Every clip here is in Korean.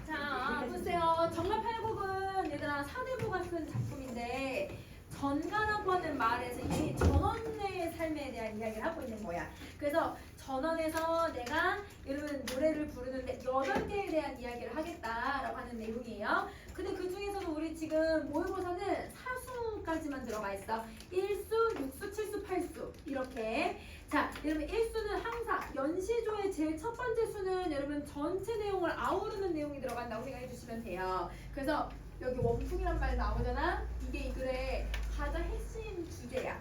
자, 보세요. 정말8국은 얘들아 사대부가 쓴 작품인데 전가라고 하는 말에서 이 전원의 삶에 대한 이야기를 하고 있는 거야. 그래서 전원에서 내가 여러분 노래를 부르는데 8개에 대한 이야기를 하겠다라고 하는 내용이에요. 근데 그 중에서도 우리 지금 모의고사는 사수까지만 들어가 있어. 1수, 6수, 7수, 8수 이렇게. 자, 여러분 1수는 항상 연시조의 제일 첫 번째 수는 여러분 전체 내용을 아우르는 내용이 들어간다고 생각해 주시면 돼요. 그래서 여기 원풍이란 말 나오잖아. 이게 이 글의 가장 핵심 주제야.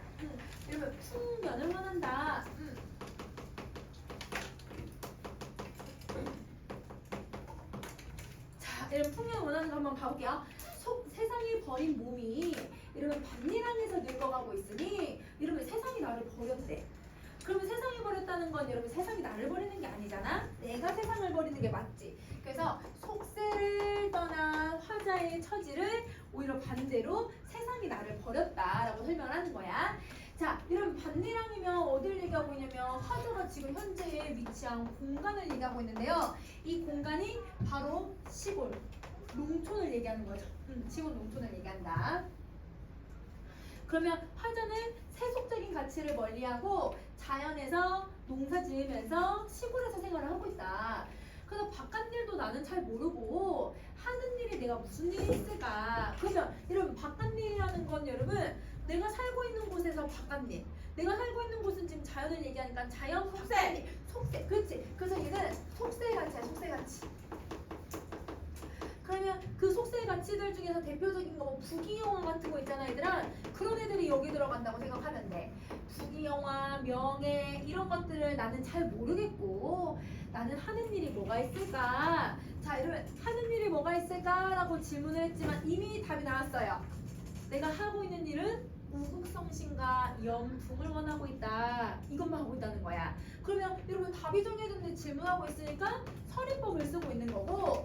여러분 풍년을 원한다. 자, 여러분 풍년을 원하는 거 한번 봐볼게요. 세상이 버린 몸이 여러분 밤리랑에서 늙어가고 있으니 여러분 세상이 나를 버렸대. 그러면 세상이 버렸다는 건 여러분 세상이 나를 버리는 게 아니잖아. 내가 세상을 버리는 게 맞지. 그래서 속세를 떠난 화자의 처지를 오히려 반대로 세상이 나를 버렸다라고 설명을 하는 거야. 자, 여러분 밤리랑이면 어딜 얘기하고 있냐면 화자가 지금 현재 위치한 공간을 얘기하고 있는데요. 이 공간이 바로 시골, 농촌을 얘기하는 거죠. 시골 농촌을 얘기한다. 그러면 화자는 세속적인 가치를 멀리하고 자연에서 농사 지으면서 시골에서 생활을 하고 있다. 그래서 바깥 일도 나는 잘 모르고 하는 일이 내가 무슨 일이 있을까? 그러면 여러분 바깥 일이라는 건 여러분 내가 살고 있는 곳에서 바깥 일. 내가 살고 있는 곳은 지금 자연을 얘기하니까 자연 속세. 속세. 그렇지. 그래서 얘는 속세 가치야. 속세 가치. 그러면 그 속세의 가치들 중에서 대표적인 거 뭐 부귀영화 같은 거 있잖아 얘들아. 그런 애들이 여기 들어간다고 생각하면 돼. 부귀영화, 명예 이런 것들을 나는 잘 모르겠고 나는 하는 일이 뭐가 있을까? 자, 여러분 하는 일이 뭐가 있을까라고 질문을 했지만 이미 답이 나왔어요. 내가 하고 있는 일은 우국성신과 연풍을 원하고 있다. 이것만 하고 있다는 거야. 그러면 여러분 답이 정해졌는데 질문하고 있으니까 서리법을 쓰고 있는 거고,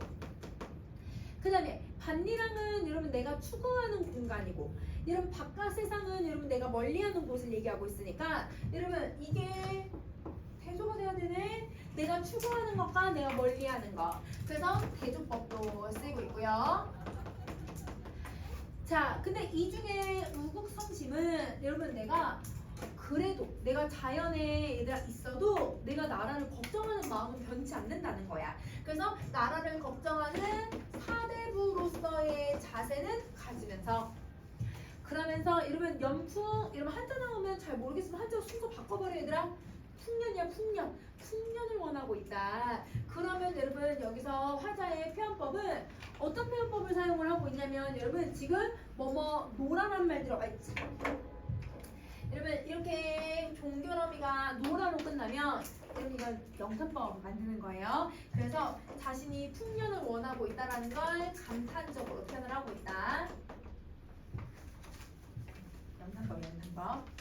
그 다음에 밤리랑은 여러분 내가 추구하는 공간이고, 여러분 바깥 세상은 여러분 내가 멀리하는 곳을 얘기하고 있으니까 여러분 이게 대조가 돼야 되네. 내가 추구하는 것과 내가 멀리하는 것. 그래서 대조법도 쓰고 있고요. 자, 근데 이 중에 우국성심은 여러분 내가 그래도 내가 자연에 얘들아 있어도 내가 나라를 걱정하는 마음은 변치 않는다는 거야. 그래서 나라를 걱정하는 사대부로서의 자세는 가지면서, 그러면서 여러분 연풍 여러분 한자 나오면 잘 모르겠으면 한자 순서 바꿔버려 얘들아. 풍년이야 풍년. 풍년을 원하고 있다. 그러면 여러분 여기서 화자의 표현법은 어떤 표현법을 사용을 하고 있냐면 여러분 지금 뭐뭐 노라란 말 들어가 있지. 여러분 이렇게 종결어미가 노라로 끝나면 여러분 이건 영탄법 만드는 거예요. 그래서 자신이 풍년을 원하고 있다라는 걸 감탄적으로 표현을 하고 있다. 영탄법.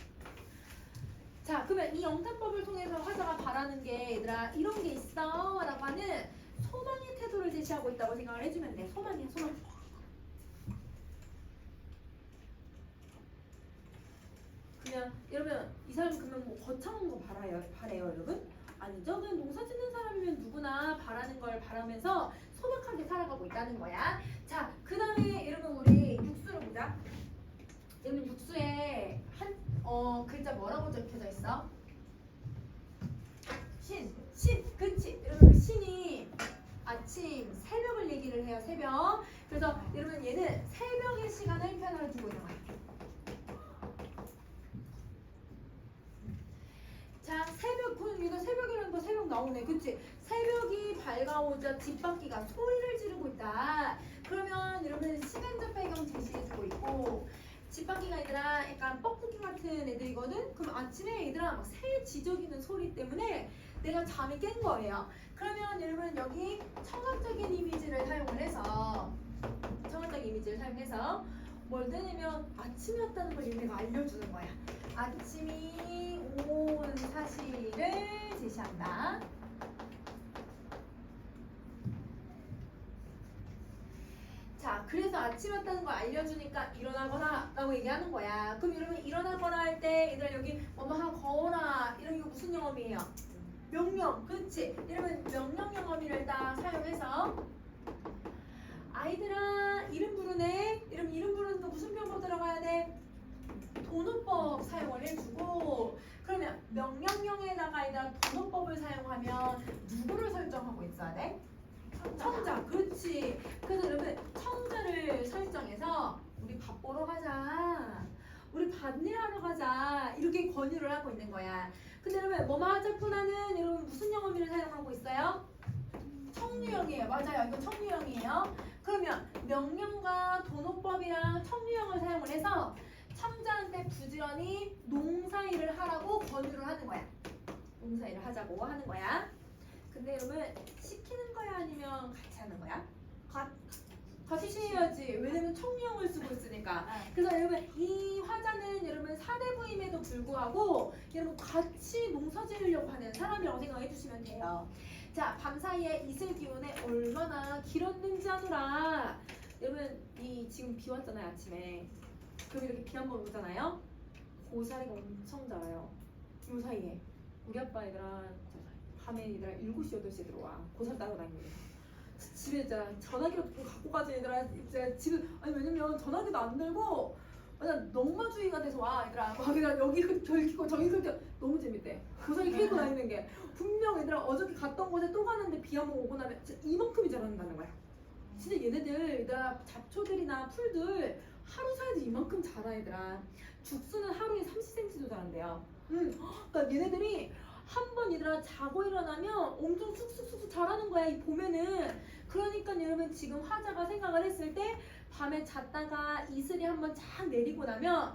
자, 그러면 이 영탄법을 통해서 화자가 바라는 게 얘들아 이런 게 있어 라고 하는 소망의 태도를 제시하고 있다고 생각을 해주면 돼. 소망이야 소망. 그냥 여러분 이 사람 그러면 뭐 거창한 거 바래요 여러분? 아니죠. 그냥 농사 짓는 사람이면 누구나 바라는 걸 바라면서 소박하게 살아가고 있다는 거야. 자, 그 다음에 여러분 우리 육수를 보자. 여러분 육수에 글자 뭐라고 적혀져 있어? 신, 그치? 여러분 그 신이 아침 새벽을 얘기를 해요. 새벽. 그래서 여러분 얘는 새벽의 시간을 표현을 두고 있는 거야. 자, 새벽, 이거 새벽이라는 거 새벽 나오네. 그치? 새벽이 밝아오자 뒷바퀴가 소리를 지르고 있다. 그러면 여러분 시간적 배경 제시해주고 있고, 뒷바퀴가 얘들아 약간 뻐꾸기 같은 애들이거든? 그럼 아침에 얘들아 막 새 지저귀는 소리 때문에 내가 잠이 깬 거예요. 그러면 여러분 여기 청각적인 이미지를 사용해서 뭘 되냐면 아침이 왔다는 걸 얘네가 알려주는 거야. 아침이 온 사실을 제시한다. 자, 그래서 아침 왔다는 걸 알려주니까 일어나거라 라고 얘기하는 거야. 그럼 여러분 일어나거라 할 때 얘들아 여기 뭐뭐 하거라 이런 게 무슨 영어이에요? 명령. 그렇지. 여러분 명령 영어미를 딱 사용해서 아이들아 이름 부르네. 이름 부르는 거 무슨 병법 들어가야 돼? 도노법 사용을 해주고 그러면 명령형에다가 아이들아 도노법을 사용하면 누구를 설정하고 있어야 돼? 청자. 그렇지. 그래서 여러분 청자를 설정해서 우리 밥 보러 가자. 우리 밭일하러 가자. 이렇게 권유를 하고 있는 거야. 근데 여러분 뭐뭐 하자꾸나는 여러분 무슨 영어미를 사용하고 있어요? 청류형이에요. 맞아요. 이거 청류형이에요. 그러면 명령과 도노법이랑 청류형을 사용을 해서 청자한테 부지런히 농사일을 하라고 권유를 하는 거야. 농사일을 하자고 하는 거야. 근데 여러분 시키는 거야 아니면 같이 하는 거야? 같이 해야지. 왜냐면 청류형을 쓰고 있으니까. 그래서 여러분 이 화자는 여러분 사대부임에도 불구하고 여러분 같이 농사 지으려고 하는 사람이라고 생각해 주시면 돼요. 자, 밤사이에 이슬 기온에 얼마나 길었는지 하노라. 여러분 이 지금 비 왔잖아요 아침에. 그럼 이렇게 비 한 번 오잖아요. 고사리가 엄청 자라요. 요 사이에 우리 아빠 애들아 밤에 얘들아 7시 8시에 들어와. 고사리 따라다니면서 집에 진짜 전화기로 갖고 가지 얘들아. 이제 집에 아니 왜냐면 전화기도 안 들고 그냥 넉마주의가 돼서 와 얘들아. 막 그냥 여기 저기 켜고 저기 켜고 너무 재밌대. 고사리 캐고 다니는 게. 분명 얘들아 어저께 갔던 곳에 또 가는데 비 한 번 오고 나면 진짜 이만큼이 자란다는 거야. 진짜 얘네들 얘들아 잡초들이나 풀들 하루 사이도 이만큼 자라 얘들아. 죽수는 하루에 30cm도 자란대요. 그러니까 얘네들이 한 번 얘들아 자고 일어나면 엄청 쑥쑥쑥쑥 자라는 거야 이 봄에는. 그러니까 여러분 지금 화자가 생각을 했을 때 밤에 잤다가 이슬이 한 번 쫙 내리고 나면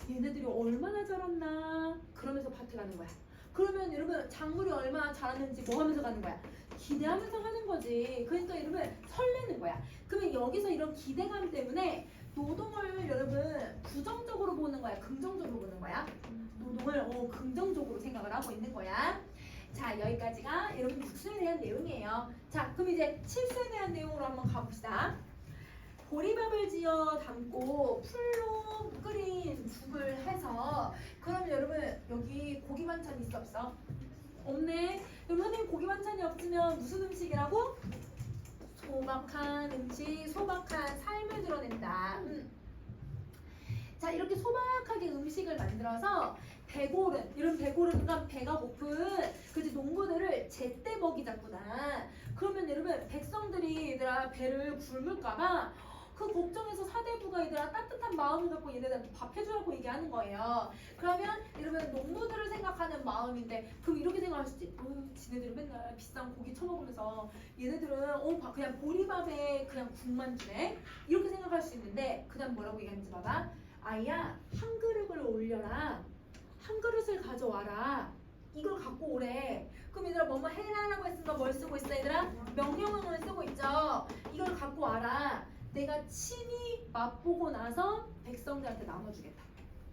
얘네들이 얼마나 자랐나 그러면서 밭에 가는 거야. 그러면 여러분 작물이 얼마나 자랐는지 뭐 하면서 가는 거야? 기대하면서 가는 거지. 그러니까 여러분 설레는 거야. 그러면 여기서 이런 기대감 때문에 노동을 여러분 부정적으로 보는 거야? 긍정적으로 보는 거야? 노동을 긍정적으로 생각을 하고 있는 거야. 자, 여기까지가 여러분 육수에 대한 내용이에요. 자, 그럼 이제 칠수에 대한 내용으로 한번 가봅시다. 보리밥을 지어 담고 풀로 끓인 국을 해서 그럼 여러분 여기 고기 반찬 있어 없어? 없네. 그럼 선생님 고기 반찬이 없으면 무슨 음식이라고? 소박한 음식, 소박한 삶을 드러낸다. 자, 이렇게 소박하게 음식을 만들어서 배고른, 이런 배고른과 배가 고픈 그지 농부들을 제때 먹이자꾸나. 그러면 여러분 백성들이 얘들아 배를 굶을까봐 그 걱정해서 사대부가 얘들아 따뜻한 마음을 갖고 얘네들한테 밥 해주라고 얘기하는 거예요. 그러면 여러분 농부들을 생각하는 마음인데 그럼 이렇게 생각할 수 있지. 지네들은 맨날 비싼 고기 처먹으면서 얘네들은 그냥 보리밥에 그냥 국만 주네. 이렇게 생각할 수 있는데 그 다음 뭐라고 얘기하는지 봐봐. 아이야 한 그릇을 올려라. 한 그릇을 가져와라. 이걸 갖고 오래. 그럼 얘들아 뭐뭐 해라라고 했으니까 뭘 쓰고 있어 얘들아? 명령어를 쓰고 있죠. 이걸 갖고 와라. 내가 친히 맛보고 나서 백성들한테 나눠주겠다.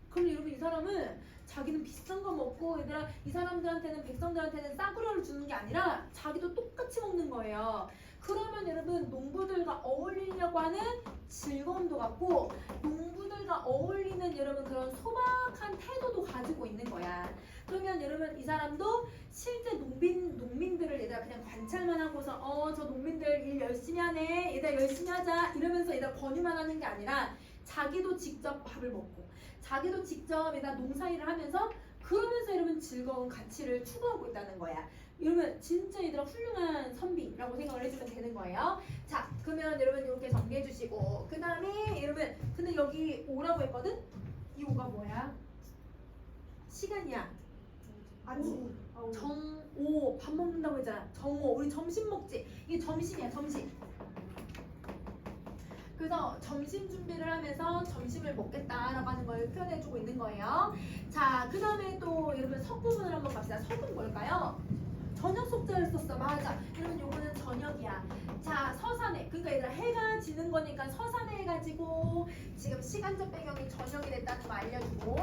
그럼 여러분 이 사람은 자기는 비싼 거 먹고 얘들아 이 사람들한테는 백성들한테는 싸구려를 주는 게 아니라 자기도 똑같이 먹는 거예요. 그러면 여러분 농부들과 어울리려고 하는 즐거움도 갖고 농부들과 어울리는 여러분 그런 소박한 태도도 가지고 있는 거야. 그러면 여러분 이 사람도 실제 농민들을 얘들아 그냥 관찰만 하고서 저 농민들 일 열심히 하네 얘들아 열심히 하자 이러면서 얘들아 권유만 하는 게 아니라 자기도 직접 밥을 먹고 자기도 직접 얘들아 농사일을 하면서 그러면서 여러분 즐거운 가치를 추구하고 있다는 거야. 이러면 진짜 얘들아 훌륭한 선비라고 생각을 해주면 되는 거예요. 자, 그러면 여러분 이렇게 정리해 주시고 그 다음에 여러분 근데 여기 오라고 했거든? 이 오가 뭐야? 시간이야. 아침 정오 밥 먹는다고 했잖아. 정오 우리 점심 먹지. 이게 점심이야 점심. 그래서 점심 준비를 하면서 점심을 먹겠다라고 하는 걸 표현해주고 있는 거예요. 자, 그 다음에 또 여러분 석 부분을 한번 갑시다. 석은 뭘까요? 저녁 속자를 썼어. 맞아. 여러분 요거는 저녁이야. 자, 서산에 그러니까 얘들아 해가 지는 거니까 서산에 해가지고 지금 시간적 배경이 저녁이 됐다는 거 알려주고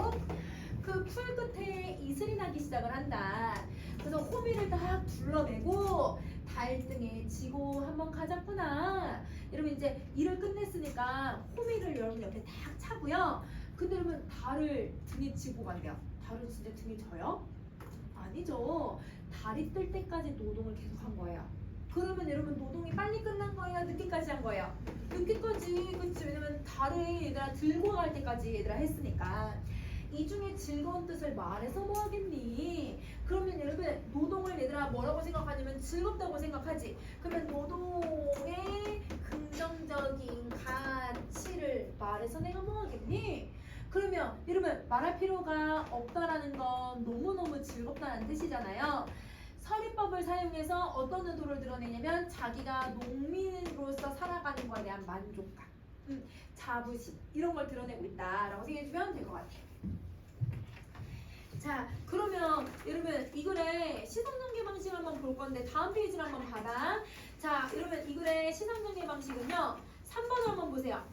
그 풀 끝에 이슬이 나기 시작을 한다. 그래서 호미를 딱 둘러매고 달등에 지고 한번 가자꾸나. 여러분 이제 일을 끝냈으니까 호미를 여러분 옆에 딱 차고요. 근데 여러분 달을 등에 지고 간대요. 달을 진짜 등에 져요? 아니죠. 달이 뜰 때까지 노동을 계속한 거예요. 그러면 여러분 노동이 빨리 끝난 거예요? 늦게까지 한 거예요? 늦게까지. 그치? 왜냐면 달을 얘들아 들고 갈 때까지 얘들아 했으니까. 이 중에 즐거운 뜻을 말해서 뭐 하겠니? 그러면 여러분 노동을 얘들아 뭐라고 생각하냐면 즐겁다고 생각하지. 그러면 노동의 긍정적인 가치를 말해서 내가 뭐 하겠니? 그러면 여러분 말할 필요가 없다라는 건 너무너무 즐겁다는 뜻이잖아요. 서리법을 사용해서 어떤 의도를 드러내냐면 자기가 농민으로서 살아가는 거에 대한 만족감, 자부심 이런 걸 드러내고 있다라고 생각해주면 될 것 같아요. 자, 그러면 여러분 이 글의 시선전개 방식을 한번 볼 건데 다음 페이지를 한번 봐봐. 자, 여러분 이 글의 시선전개 방식은요. 3번을 한번 보세요.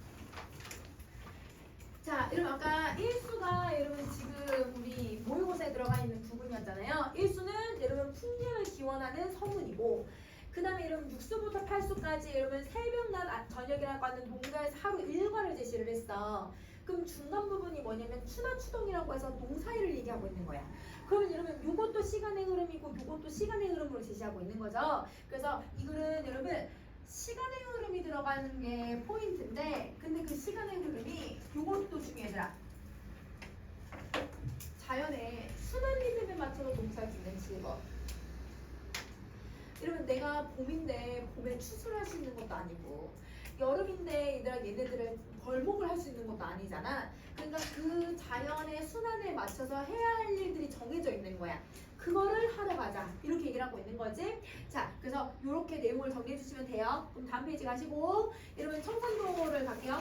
자, 여러분 아까 1수가 여러분 지금 우리 모의고사에 들어가 있는 부분이었잖아요. 1수는 여러분 풍경을 기원하는 서문이고 그 다음에 여러분 6수부터 8수까지 여러분 새벽, 낮, 저녁이라고 하는 농가에서 하루 일과를 제시를 했어. 그럼 중간 부분이 뭐냐면 추나 추동이라고 해서 농사일을 얘기하고 있는 거야. 그러면 여러분 요것도 시간의 흐름이고 요것도 시간의 흐름으로 제시하고 있는 거죠. 그래서 이 글은 여러분 시간의 흐름이 들어가는 게 포인트인데 근데 그 시간의 흐름이 요것도 중요하더라. 자연의 순환 리듬에 맞춰서 농사를 짓는 즐거움. 여러분 내가 봄인데 봄에 추수를 할 수 있는 것도 아니고 여름인데 얘네들은 벌목을 할 수 있는 것도 아니잖아. 그러니까 그 자연의 순환에 맞춰서 해야 할 일들이 정해져 있는 거야. 그거를 하러 가자 이렇게 얘기를 하고 있는 거지. 자, 그래서 이렇게 내용을 정리해 주시면 돼요. 그럼 다음 페이지 가시고 여러분 청산도를 갈게요.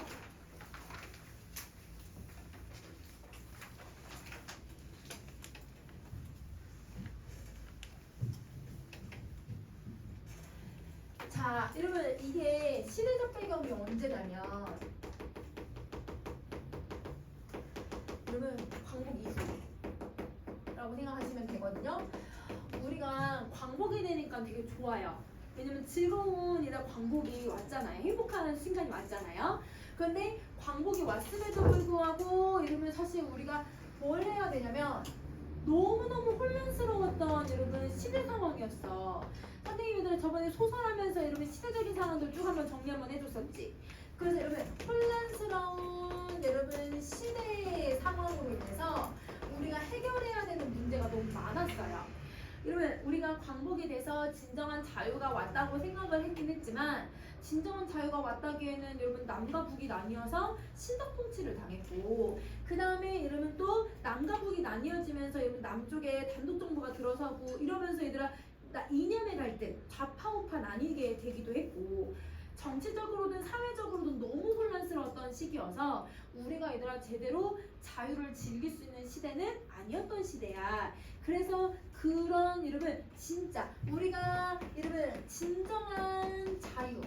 자, 여러분 이게 시대적 배경이 언제냐면 여러분 광복 이후라고 생각하시면 되거든요. 우리가 광복이 되니까 되게 좋아요. 왜냐면 즐거운이나 광복이 왔잖아요. 행복한 순간이 왔잖아요. 그런데 광복이 왔음에도 불구하고 이러면 사실 우리가 뭘 해야 되냐면 너무너무 혼란스러웠던 여러분 시대 상황이었어. 선생님들 저번에 소설하면서 여러분 시대적인 상황들 쭉 한번 정리 한번 해줬었지. 그래서 여러분 혼란스러운 여러분 시대의 상황으로 인해서 우리가 해결해야 되는 문제가 너무 많았어요. 여러분 우리가 광복이 돼서 진정한 자유가 왔다고 생각을 했긴 했지만 진정한 자유가 왔다기에는 여러분 남과 북이 나뉘어서 신덕 통치를 당했고 그 다음에 여러분 또 남과 북이 나뉘어지면서 여러분 남쪽에 단독 정부가 들어서고 이러면서 얘들아 이념의 갈등 좌파우파 나뉘게 되기도 했고 정치적으로든 사회적으로든 너무 혼란스러웠던 시기여서 우리가 얘들아 제대로 자유를 즐길 수 있는 시대는 아니었던 시대야. 그래서 그런 여러분 진짜 우리가 여러분 진정한 자유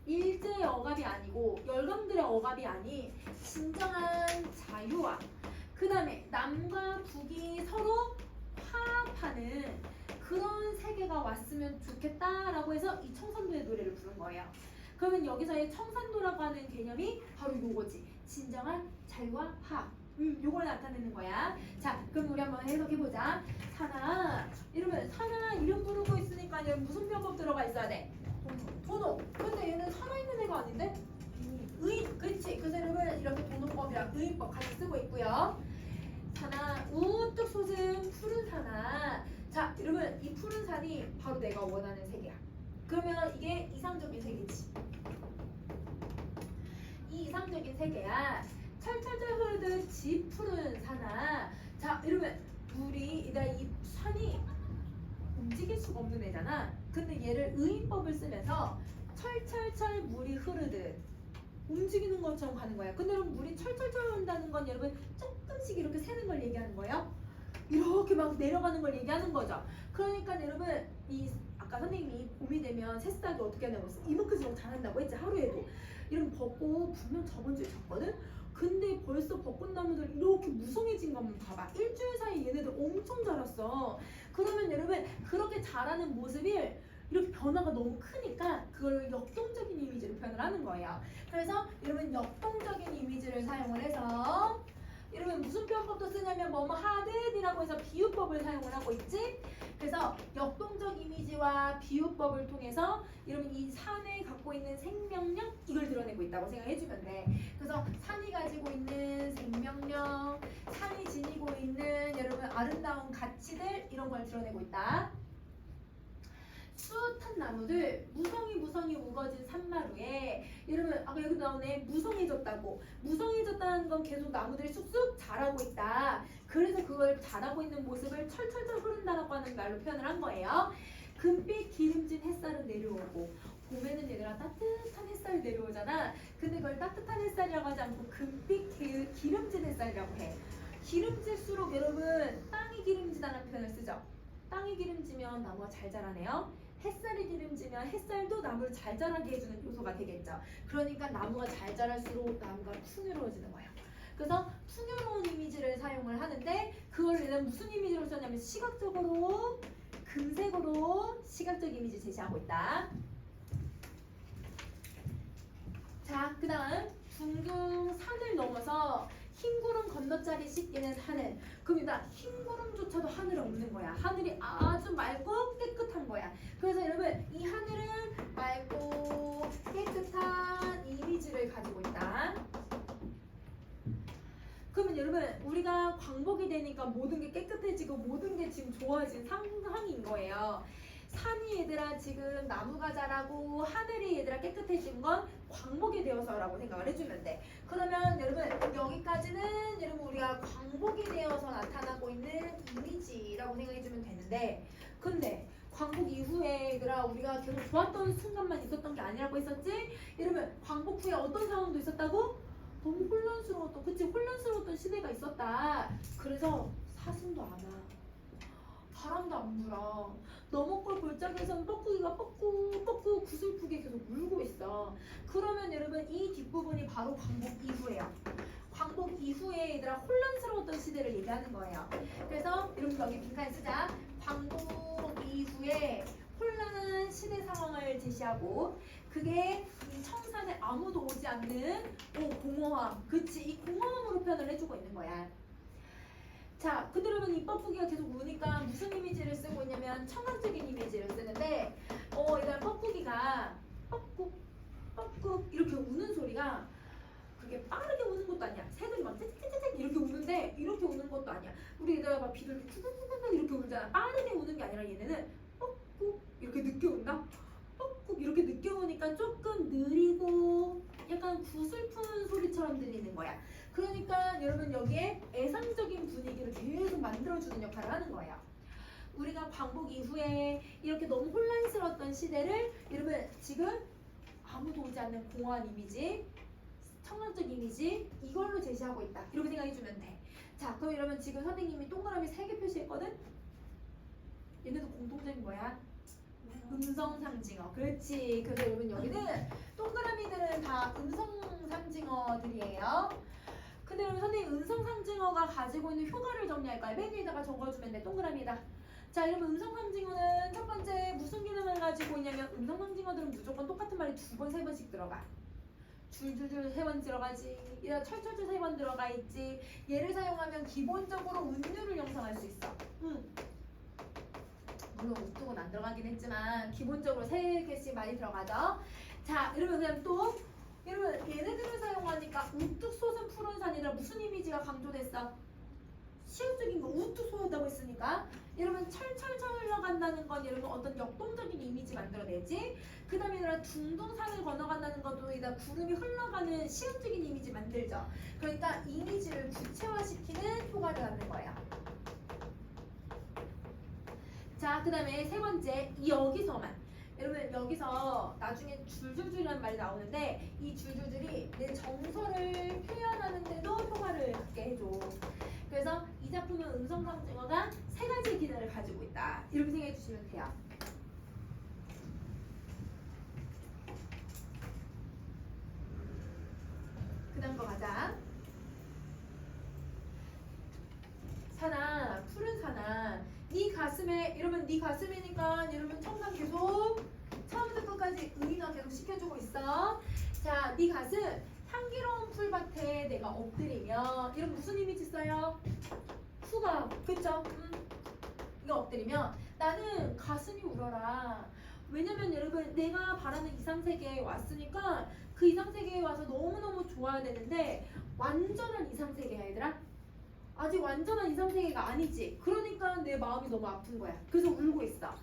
일제의 억압이 아니고 열강들의 억압이 아닌 진정한 자유와 그 다음에 남과 북이 서로 화합하는 그런 세계가 왔으면 좋겠다라고 해서 이 청산도의 노래를 부른 거예요. 그러면 여기서의 청산도라고 하는 개념이 바로 요거지. 진정한 자유와 화합. 요걸 나타내는 거야. 자, 그럼 우리 한번 해석해보자. 사나, 이러면 사나 이름 부르고 있으니까 얘 무슨 병법 들어가 있어야 돼? 도노. 근데 얘는 살아있는 애가 아닌데? 그치. 그래서 여러분 이렇게 도노법이랑 의법 같이 쓰고 있고요. 사나, 우뚝 솟은 푸른 사나. 자, 여러분 이 푸른 산이 바로 내가 원하는 색이야. 그러면 이게 이상적인 색이지. 이 이상적인 세계야. 철철철 흐르듯 짙푸른 산아. 자, 여러분 물이 이 산이 움직일 수가 없는 애잖아. 근데 얘를 의인법을 쓰면서 철철철 물이 흐르듯 움직이는 것처럼 가는 거야. 근데 여러분 물이 철철철 흐른다는 건 여러분 조금씩 이렇게 새는 걸 얘기하는 거예요. 이렇게 막 내려가는 걸 얘기하는 거죠. 그러니까 여러분 이 아까 선생님이 봄이 되면 새싹이 어떻게 하냐고 했어. 이만큼 자란다고 했지 하루에도. 이런 벚꽃 분명 저번 주에 졌거든. 근데 벌써 벚꽃나무들 이렇게 무성해진 거 한번 봐봐. 일주일 사이에 얘네들 엄청 자랐어. 그러면 여러분 그렇게 자라는 모습이 이렇게 변화가 너무 크니까 그걸 역동적인 이미지로 표현을 하는 거예요. 그래서 여러분 역동적인 이미지를 사용을 해서 이러면 무슨 표현법도 쓰냐면 뭐뭐 하듯이라고 해서 비유법을 사용을 하고 있지. 그래서 역동적 이미지와 비유법을 통해서 이러면 이 산에 갖고 있는 생명력 이걸 드러내고 있다고 생각해주면 돼. 그래서 산이 가지고 있는 생명력, 산이 지니고 있는 여러분 아름다운 가치들 이런 걸 드러내고 있다. 숱한 나무들 무성이 우거진 산마루에 여러분 아까 여기 나오네 무성해졌다고. 무성해졌다는 건 계속 나무들이 쑥쑥 자라고 있다. 그래서 그걸 자라고 있는 모습을 철철철 흐른다라고 하는 말로 표현을 한 거예요. 금빛 기름진 햇살은 내려오고 봄에는 얘들아 따뜻한 햇살이 내려오잖아. 근데 그걸 따뜻한 햇살이라고 하지 않고 금빛 기름진 햇살이라고 해. 기름질수록 여러분 땅이 기름지다는 표현을 쓰죠. 땅이 기름지면 나무가 잘 자라네요. 햇살이 기름지면 햇살도 나무를 잘 자라게 해주는 요소가 되겠죠. 그러니까 나무가 잘 자랄수록 나무가 풍요로워지는 거예요. 그래서 풍요로운 이미지를 사용을 하는데 그걸 얘는 무슨 이미지로 썼냐면 시각적으로 금색으로 시각적 이미지 제시하고 있다. 자, 그 다음 둥둥 산을 넘어서 흰 구름 건너짜리 씻기는 하늘. 그러니까 흰 구름조차도 하늘에 없는 거야. 하늘이 아주 맑고 깨끗한 거야. 그래서 여러분 이 하늘은 맑고 깨끗한 이미지를 가지고 있다. 그러면 여러분 우리가 광복이 되니까 모든 게 깨끗해지고 모든 게 지금 좋아진 상황인 거예요. 산이 얘들아 지금 나무가 자라고 하늘이 얘들아 깨끗해진 건 광복이 되어서라고 생각을 해주면 돼. 그러면 여러분 여기까지는 여러분 우리가 광복이 되어서 나타나고 있는 이미지라고 생각해주면 되는데 근데 광복 이후에 얘들아 우리가 계속 좋았던 순간만 있었던 게 아니라고 했었지? 여러분 광복 후에 어떤 상황도 있었다고? 너무 혼란스러웠던 그치 혼란스러웠던 시대가 있었다. 그래서 사슴도 안 와. 바람도 안 불어. 너머골 골짜기에서는 뻐꾸기가 뻐꾸 구슬프게 계속 울고 있어. 그러면 여러분 이 뒷부분이 바로 광복 이후예요. 광복 이후에 얘들아 혼란스러웠던 시대를 얘기하는 거예요. 그래서 여러분 여기 빈칸 쓰자. 광복 이후에 혼란한 시대 상황을 제시하고 그게 이 청산에 아무도 오지 않는 공허함. 그치 이 공허함으로 표현을 해주고 있는 거야. 자, 근데 여러분 이 뻐꾸기가 계속 우니까 무슨 이미지를 쓰고 있냐면 청각적인 이미지를 쓰는데 일단 뻐꾸기가 뻐꾹 이렇게 우는 소리가 그게 빠르게 우는 것도 아니야. 새들이 막 짹짹짹 이렇게 우는데 이렇게 우는 것도 아니야. 우리 애들아 막 비둘기 푸푸푸푸 이렇게 울잖아. 빠르게 우는 게 아니라 얘네는 뻐꾹 이렇게 늦게 운다. 뻐꾹 이렇게 늦게 우니까 조금 느리고 약간 구슬픈 소리처럼 들리는 거야. 그러니까 여러분 여기에 애상적인 분위기를 계속 만들어주는 역할을 하는 거예요. 우리가 광복 이후에 이렇게 너무 혼란스러웠던 시대를 여러분 지금 아무도 오지 않는 공허한 이미지, 청각적 이미지 이걸로 제시하고 있다. 이렇게 생각해주면 돼. 자, 그럼 여러분 지금 선생님이 동그라미 3개 표시했거든? 얘네도 공통점이 뭐야? 음성 상징어. 그렇지. 그래서 여러분 여기는 동그라미들은 다 음성 상징어들이에요. 근데 여러분 선생님 음성 상징어가 가지고 있는 효과를 정리할까요? 맨 위에다가 적어주면 돼. 동그라미에다. 자, 여러분 음성 상징어는 첫 번째 무슨 기능을 가지고 있냐면 음성 상징어들은 무조건 똑같은 말이 2번, 3번씩 들어가. 줄줄줄 3번 들어가지. 이런 철철철 3번 들어가 있지. 얘를 사용하면 기본적으로 운율을 형성할 수 있어. 물론 우뚝은 안 들어가긴 했지만 기본적으로 3개씩 많이 들어가죠. 자, 여러분 그냥 또 여러분 얘네들을 사용하니까 우뚝 솟은 푸른 산이라 무슨 이미지가 강조됐어? 시각적인 거 우뚝 솟았다고 했으니까 여러분 철철철 흘러간다는 건 여러분 어떤 역동적인 이미지 만들어내지. 그 다음에 얘들아 둥둥 산을 건너간다는 것도 이다 구름이 흘러가는 시각적인 이미지 만들죠. 그러니까 이미지를 구체화시키는 효과를 갖는 거예요. 자, 그 다음에 3번째 여기서만 여러분 여기서 나중에 줄줄줄이라는 말이 나오는데 이 줄줄줄이 내 정서를 표현하는데도 효과를 갖게 해줘. 그래서 이 작품은 음성 상징어가 3가지 기능을 가지고 있다. 이렇게 생각해 주시면 돼요. 그 다음 거 가자. 산아, 푸른 산아, 네 가슴에 여러분 네 가슴이니까 여러분 청산 계속 처음부터 끝까지 의의가 계속 시켜주고 있어. 자, 네 가슴 향기로운 풀밭에 내가 엎드리면 이런 무슨 이미지 써요? 후가 그쵸? 이거 엎드리면 나는 가슴이 울어라. 왜냐면 여러분 내가 바라는 이상세계에 왔으니까 그 이상세계에 와서 너무너무 좋아야 되는데 완전한 이상세계야 얘들아. 아직 완전한 이상세계가 아니지. 그러니까 내 마음이 너무 아픈 거야. 그래서 울고 있어.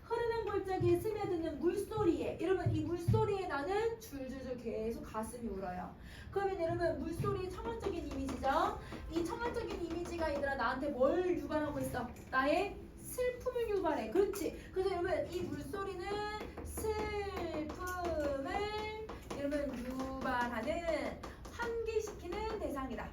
흐르는 골짜기에 스며드는 물소리에 여러분 이 물소리에 나는 줄줄줄 계속 가슴이 울어요. 그러면 여러분 물소리의 청환적인 이미지죠. 이 청환적인 이미지가 얘들아 나한테 뭘 유발하고 있어? 나의 슬픔을 유발해. 그렇지. 그래서 여러분 이 물소리는 슬픔을 여러분 유발하는 환기시키는 대상이다.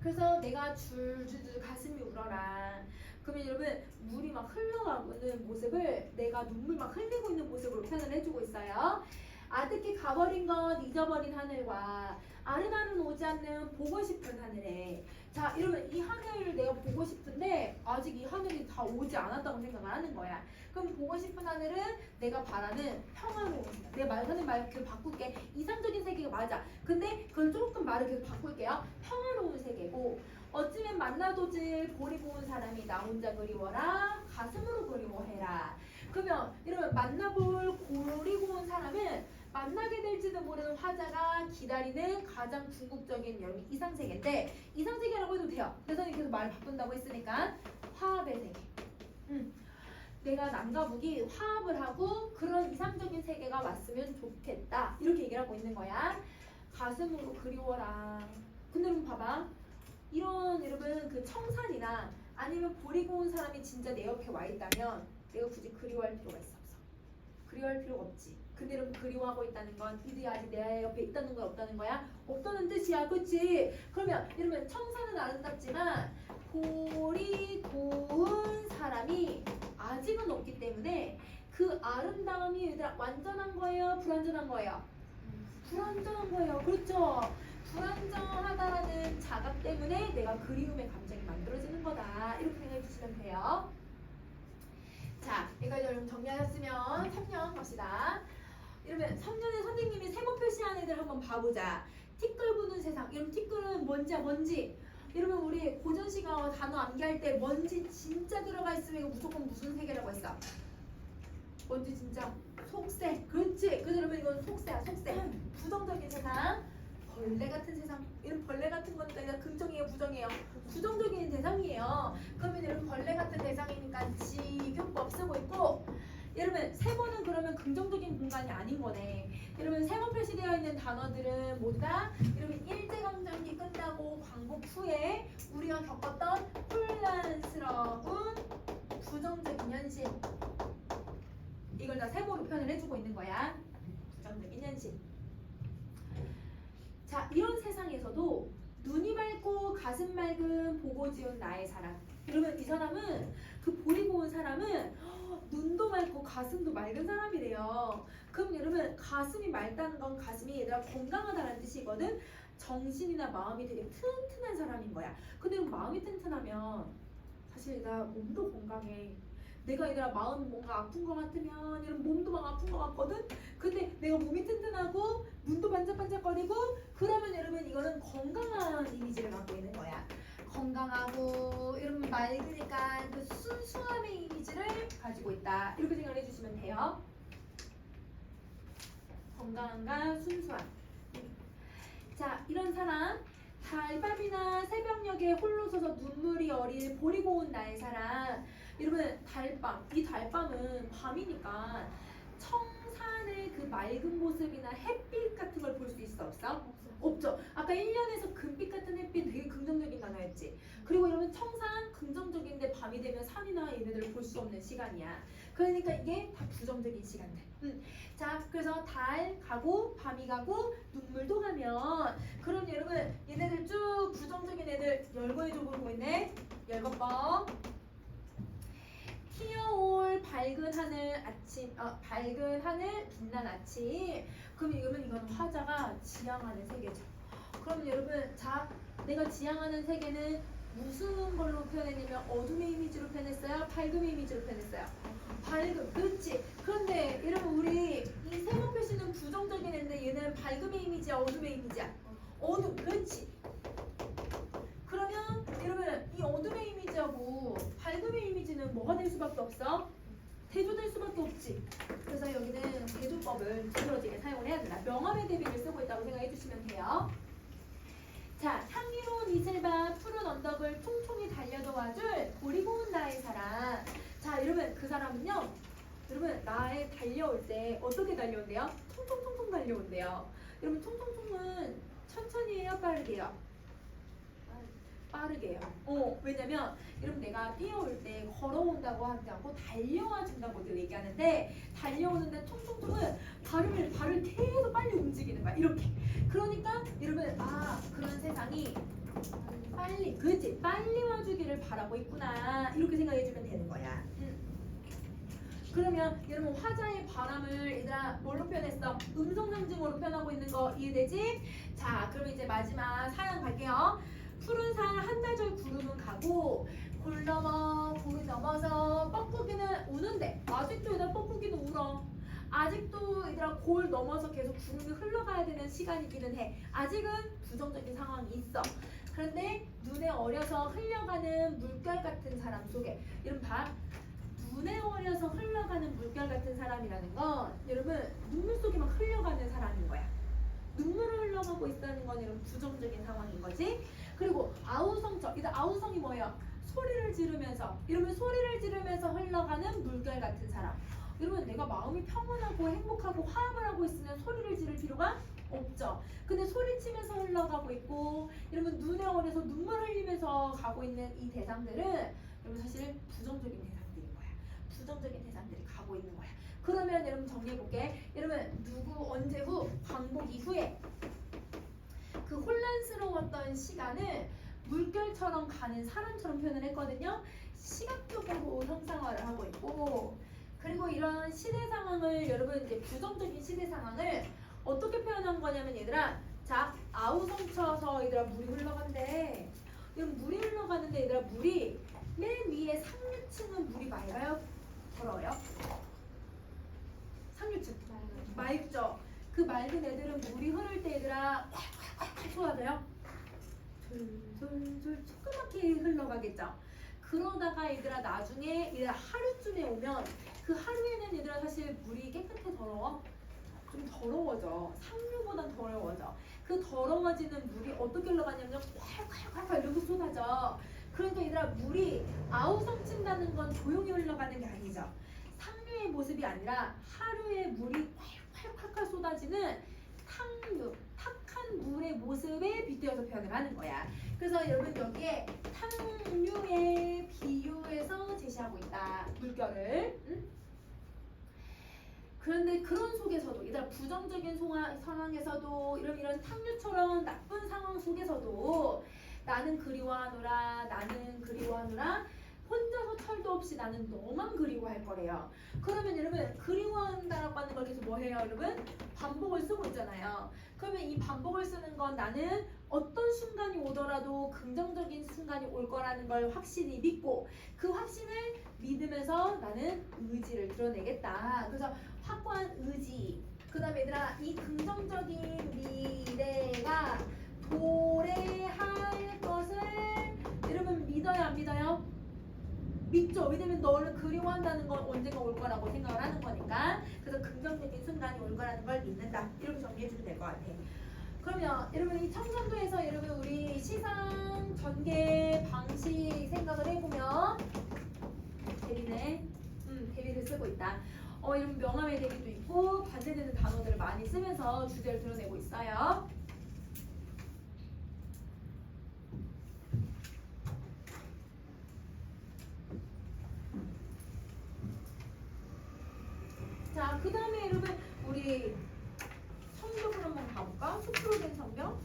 그래서 내가 줄줄줄 가슴이 울어라. 그러면 여러분 물이 막 흘러가는 모습을 내가 눈물 막 흘리고 있는 모습으로 표현을 해주고 있어요. 아득히 가버린 건 잊어버린 하늘과 아르나는 오지 않는 보고 싶은 하늘에. 자 이러면 이 하늘을 내가 보고 싶은데 아직 이 하늘이 다 오지 않았다고 생각을 하는 거야. 그럼 보고 싶은 하늘은 내가 바라는 평화로운 세계. 내가 말하는 말 계속 바꿀게. 이상적인 세계가 맞아. 근데 그걸 조금 말을 계속 바꿀게요. 평화로운 세계고 어찌면 만나도질 보리 고운 사람이 나 혼자 그리워라 가슴으로 그리워해라. 그러면 이러면 만나볼 보리 고운 사람은 만나게 될지도 모르는 화자가 기다리는 가장 궁극적인 여러분 이상세계인데 이상세계라고 해도 돼요. 그래서 계속 말을 바꾼다고 했으니까 화합의 세계. 내가 남과북이 화합을 하고 그런 이상적인 세계가 왔으면 좋겠다. 이렇게 얘기를 하고 있는 거야. 가슴으로 그리워라. 근데 여러분 봐봐. 이런 여러분 그 청산이나 아니면 보리 고운 사람이 진짜 내 옆에 와 있다면 내가 굳이 그리워할 필요가 있어 없어? 그리워할 필요가 없지. 근데 여러분 그리워하고 있다는 건 이들이 아직 내 옆에 있다는 건 없다는 거야? 없다는 뜻이야. 그치? 그러면 여러분 청산은 아름답지만 보리 고운 사람이 아직은 없기 때문에 그 아름다움이 얘들아 완전한 거예요? 불완전한 거예요? 불완전한 거예요. 그렇죠? 불완전하다라는 자각 때문에 내가 그리움의 감정이 만들어지는 거다. 이렇게 생각해 주시면 돼요. 자, 여기까지 여러분 정리하셨으면 3년 갑시다. 이러면 3년에 선생님이 세모 표시한 애들 한번 봐보자. 티끌 부는 세상. 여러분 티끌은 먼지야 먼지. 여러분 우리 고전 시간 단어 암기할 때 먼지 진짜 들어가 있으면 이거 무조건 무슨 세계라고 했어? 먼지 진짜 속세. 그렇지. 그래서 여러분 이건 속세야 속세. 부정적인 세상. 벌레 같은 세상. 이런 벌레 같은 거니까 이거 긍정이에요 부정이에요? 부정적인 대상이에요. 그러면 여러분 벌레 같은 대상이니까 지교법 쓰고 있고 여러분 세모는 그러면 긍정적인 공간이 아닌 거네. 여러분 세모 표시되어 있는 단어들은 모두 다 여러분 일제강점기 끝나고 광복 후에 우리가 겪었던 혼란스러운 부정적인 현실 이걸 다 세모로 표현을 해주고 있는 거야. 부정적인 현실. 자 이런 세상에서도 눈이 맑고 가슴 맑은 보고 지은 나의 사람. 그러면 이 사람은 그 보리 고운 사람은 눈도 맑고 가슴도 맑은 사람이래요. 그럼 여러분 가슴이 맑다는 건 가슴이 얘들아 건강하다는 뜻이거든. 정신이나 마음이 되게 튼튼한 사람인 거야. 근데 마음이 튼튼하면 사실 나 몸도 건강해. 내가 얘들아 마음이 뭔가 아픈 것 같으면 이런 몸도 막 아픈 것 같거든. 근데 내가 몸이 튼튼하고 눈도 반짝반짝거리고 그러면 여러분 이거는 건강한 이미지를 갖고 있는 거야. 건강하고 이런 맑으니까 그 순수함의 이미지를 가지고 있다. 이렇게 생각을 해주시면 돼요. 건강함과 순수함. 자 이런 사람 달밤이나 새벽녘에 홀로 서서 눈물이 어릴 보리 고운 나의 사람. 여러분 달밤 이 달밤은 밤이니까 청산의 그 맑은 모습이나 햇빛 같은 걸 볼 수 있어 없어? 없죠. 아까 1년에서 금빛 같은 햇빛 되게 긍정적인 단어였지. 그리고 여러분 청산 긍정적인데 밤이 되면 산이나 얘네들을 볼 수 없는 시간이야. 그러니까 이게 다 부정적인 시간들. 자 그래서 달 가고 밤이 가고 눈물도 가면 그럼 여러분 얘네들 쭉 부정적인 애들 열거의 쪽으로 보이네. 열거법. 튀어올 밝은 하늘 아침 밝은 하늘 빛난 아침. 그럼 이거는 화자가 지향하는 세계죠. 그럼 여러분 자 내가 지향하는 세계는 무슨 걸로 표현했냐면 어둠의 이미지로 표현했어요? 밝음의 이미지로 표현했어요? 밝음, 그렇지. 그런데 여러분 우리 이 세모 표시는 부정적인 애인데 얘는 밝음의 이미지야, 어둠의 이미지야? 어둠, 그렇지. 그러면 여러분 이 어둠의 이미지하고 밝음의 이미지는 뭐가 될 수밖에 없어? 대조될 수밖에 없지. 그래서 여기는 대조법을 두드러지게 사용을 해야 된다. 명암의 대비를 쓰고 있다고 생각해 주시면 돼요. 자, 향기로운 이슬과 푸른 언덕을 통통히 달려도와줄 보리 고운 나의 사랑. 자, 여러분 그 사람은요. 여러분 나에 달려올 때 어떻게 달려온대요? 통통통통 달려온대요. 여러분 통통통은 천천히 해요? 빠르게요? 빠르게요. 왜냐면 여러분 내가 뛰어올 때 걸어온다고 하지 않고 달려와 준다고들 얘기하는데 달려오는데 통통통은 발을 계속 빨리 움직이는 거야. 이렇게. 그러니까 여러분 그런 세상이 빨리 그치 빨리 와주기를 바라고 있구나 이렇게 생각해주면 되는 거야. 그러면 여러분 화자의 바람을 얘들아 뭘로 표현했어? 음성 상징어로 표현하고 있는 거 이해되지? 자 그럼 이제 마지막 사연 갈게요. 푸른 산 한나절 구름은 가고 골 넘어 골이 넘어서 뻐꾸기는 우는데 아직도 얘들아 뻐꾸기는 울어. 아직도 얘들아 골 넘어서 계속 구름이 흘러가야 되는 시간이기는 해. 아직은 부정적인 상황이 있어. 그런데 눈에 어려서 흘러가는 물결 같은 사람 속에 여러분 봐. 눈에 어려서 흘러가는 물결 같은 사람이라는 건 여러분 눈물 속에 막 흘러가는 사람인 거야. 눈물을 흘러가고 있다는 건 여러분 부정적인 상황인 거지. 그리고 아우성처, 이제 아우성이 뭐예요? 소리를 지르면서 여러분 소리를 지르면서 흘러가는 물결 같은 사람. 여러분 내가 마음이 평온하고 행복하고 화합을 하고 있으면 소리를 지를 필요가 없죠. 근데 소리치면서 흘러가고 있고 여러분 눈에 어려서 눈물 흘리면서 가고 있는 이 대상들은 여러분 사실 부정적인 대상들인 거야. 부정적인 대상들이 가고 있는 거야. 그러면 여러분 정리해볼게. 여러분 누구 언제 후 광복 이후에 그 혼란스러웠던 시간을 물결처럼 가는 사람처럼 표현을 했거든요. 시각적으로 형상화를 하고 있고 그리고 이런 시대 상황을 여러분 이제 부정적인 시대 상황을 어떻게 표현한 거냐면 얘들아 자 아우성 쳐서 얘들아 물이 흘러간대. 여러분 물이 흘러가는데 얘들아 물이 맨 위에 상류층은 물이 맑아요? 더러워요? 상류층 맑죠? 그 맑은 애들은 물이 흐를 때 얘들아 콸콸콸 쏟아져요? 졸졸졸 조그맣게 흘러가겠죠? 그러다가 얘들아 나중에 얘들아 하루쯤에 오면 그 하루에는 얘들아 사실 물이 깨끗해 더러워? 좀 더러워져. 상류보단 더러워져. 그 더러워지는 물이 어떻게 흘러가냐면 콸콸콸콸 이렇게 쏟아져. 그러니까 얘들아 물이 아우성 친다는 건 조용히 흘러가는 게 아니죠. 상류의 모습이 아니라 하루에 물이 콸콸콸콸 쏟아지는 탕류, 탁한 물의 모습에 빗대어서 표현을 하는 거야. 그래서 여러분 여기에 탕류의 비유에서 제시하고 있다. 물결을. 그런데 그런 속에서도 얘들아 부정적인 상황에서도 이런 탕류처럼 나쁜 상황 속에서도 나는 그리워하노라 나는 그리워하노라 혼자서 철도 없이 나는 너만 그리워할 거래요. 그러면 여러분 그리워한다라고 하는 걸 계속 뭐 해요 여러분? 반복을 쓰고 있잖아요. 그러면 이 반복을 쓰는 건 나는 어떤 순간이 오더라도 긍정적인 순간이 올 거라는 걸 확실히 믿고 그 확신을 믿으면서 나는 의지를 드러내겠다. 그래서 확고한 의지. 그 다음에 얘들아 이 긍정적인 미래가 도래할 것을 여러분 믿어요 안 믿어요? 믿죠. 왜냐면 너를 그리워한다는 건 언젠가 올 거라고 생각을 하는 거니까. 그래서 긍정적인 순간이 올 거라는 걸 믿는다. 이렇게 정리해주면 될 것 같아. 그러면 여러분 이 청산도에서 여러분 우리 시상 전개 방식 생각을 해보면 대비네. 대비를 쓰고 있다. 이런 명암의 대비도 있고 반대되는 단어들을 많이 쓰면서 주제를 드러내고 있어요. 자, 그 다음에 여러분 우리 성경을 한번 가볼까? 숲으로 된 성경.